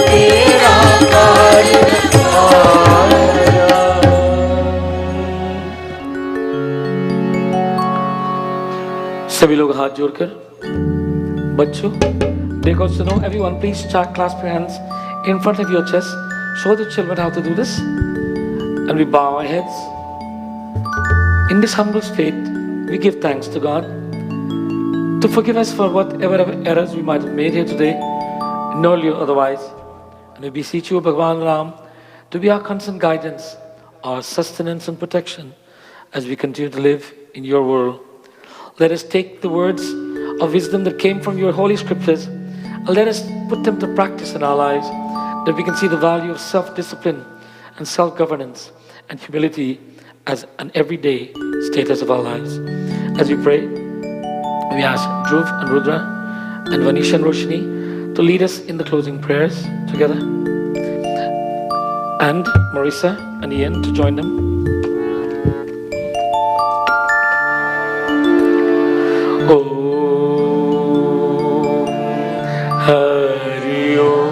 तेरा पार न पाया सभी लोग हाथ जोड़कर बच्चों देखो सुनो everyone please start clasp your hands in front of your chest show the children how to do this and we bow our heads in this humble state we give thanks to God to forgive us for whatever errors we might have made here today, knowingly or otherwise. And we beseech you, Bhagavan Ram, to be our constant guidance, our sustenance and protection as we continue to live in your world. Let us take the words of wisdom that came from your holy scriptures and let us put them to practice in our lives, that we can see the value of self-discipline and self-governance and humility as an everyday status of our lives. As we pray, we ask Dhruv and Rudra and Vanisha and Roshni to lead us in the closing prayers together, and Marissa and Ian to join them. Om Hari Om.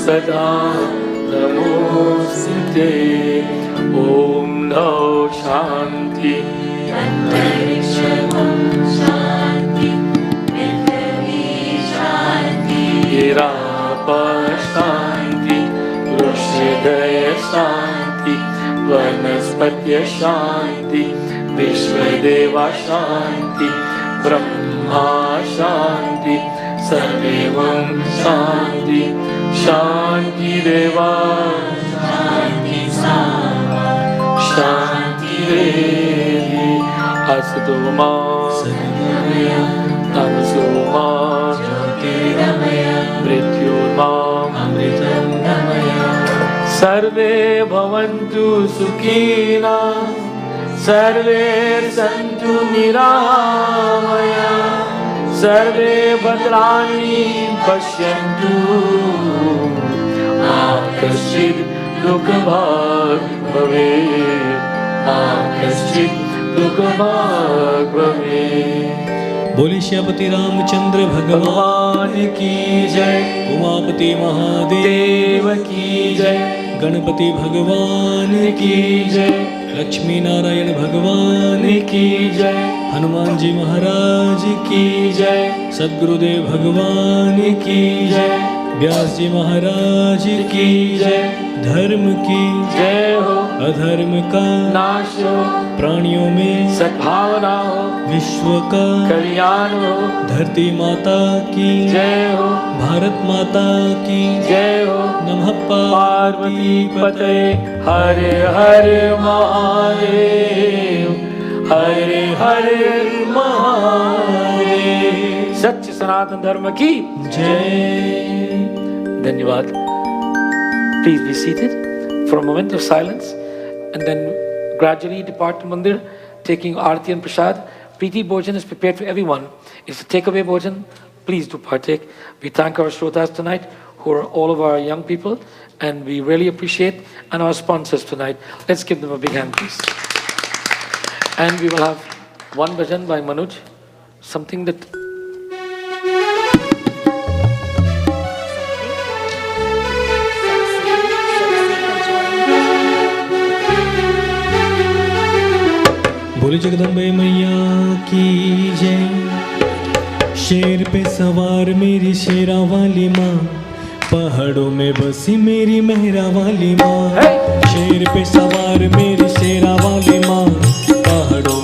Sada Namosite Om Namo Shanti Shanti Prithvi Shanti Irapa Shanti Rushidaya Shanti Vanaspatya Shanti Vishwadeva Shanti Brahma Shanti Sarvevam Shanti Shanti Deva Shanti Sama Shanti Devi Asatoma Satyamaya Tamasoma Jyotirgamaya Mrityurma Amritam Gamaya Sarve Bhavantu Sukhina Sarve Santu Niramaya Sarve Bhadrani Pashyantu Ma Kaschid Dukha Bhag Bhavet Ma Kaschid Dukha Bhag Bhavet बोले श्यापति रामचंद्र भगवान की जय, उमापति महादेव की जय, गणपति भगवान की जय, लक्ष्मी नारायण भगवान की जय, हनुमान जी महाराज की जय, सद्गुरुदेव भगवान की जय, व्यास जी महाराज की जय। धर्म की जय हो, अधर्म का नाश हो, प्राणियों में सद्भावना हो, विश्व का कल्याण हो। धरती माता की जय हो, भारत माता की जय हो। नमः पार्वती पते हरे हरे महादेव हरे हरे महादेव। सच्चे सनातन धर्म की जय। धन्यवाद। Please be seated for a moment of silence and then gradually depart to Mandir taking Aarti and Prasad. Preeti Bhojan is prepared for everyone. It's a takeaway Bhojan. Please do partake. We thank our Shrotas tonight who are all of our young people and we really appreciate, and our sponsors tonight. Let's give them a big hand, please. And we will have one bhajan by Manoj, something that बोले जगदम्बे मैया की जय। शेर पे सवार मेरी शेरा वाली माँ, पहाड़ों में बसी मेरी मेहरा वाली माँ। शेर पे सवार मेरी शेरा वाली माँ, पहाड़ों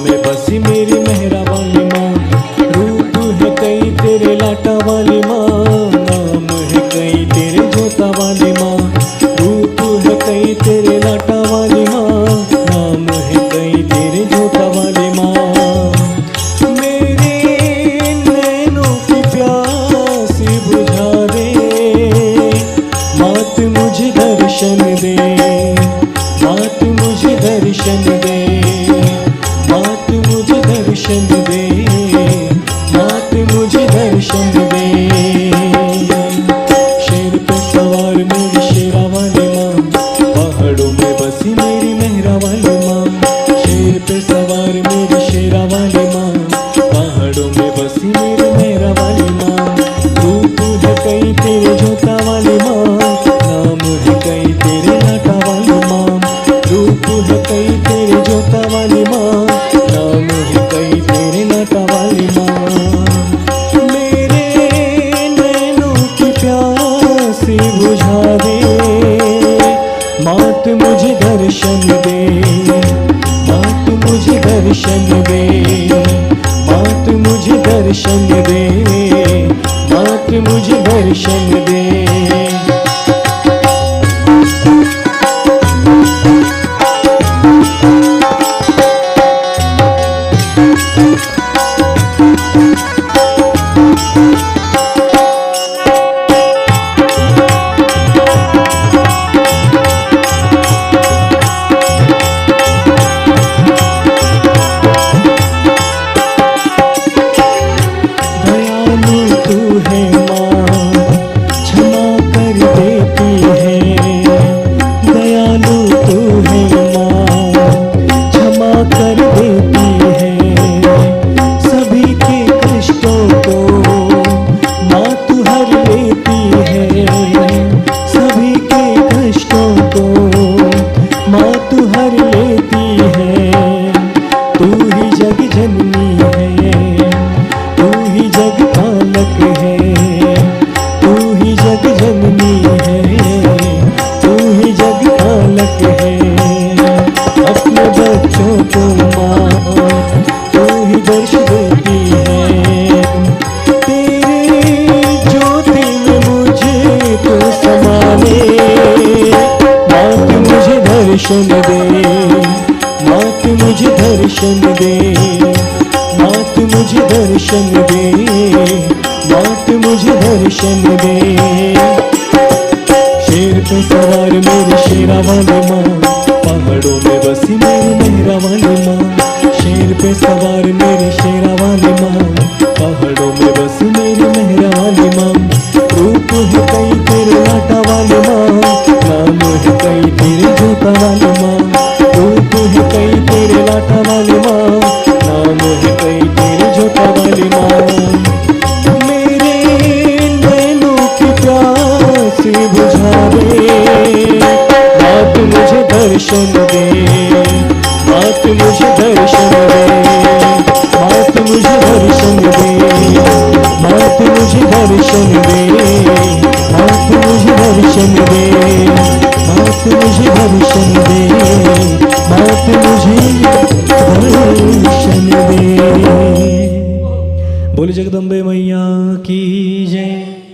दर्शन दे, मात मुझे दर्शन दे, मात मुझे दर्शन दे। दर्शन दे, मात मुझे दर्शन दे, मात मुझे दर्शन दे, मात मुझे दर्शन दे। शेर पे सवार मेरी शेरा वाली माँ, पहाड़ों में बसी मेरी मेहरा वाली माँ। शेर पे सवार मेरी शेरा वाली माँ, पहाड़ों में बसी मेरी मेहरा वाली माँ। रूप है कई तेरे लाटा वाली माँ, नाम है कई तेरे जोता वाली माँ। रूप है कई तेरे लाटा वाली माँ, नाम है कई तेरे जोता वाली माँ। मेरे नैनों की प्यास बुझा दे, मात मुझे दर्शन दे, मात मुझे दर्शन दे, मात मुझे दर्शन दे, मात मुझे दर्शन दे, मात मुझे दर्शन दे, मात मुझे दर्शन दे, मात मुझे दर्शन दे। बोले जगदम्बे मैया की जय।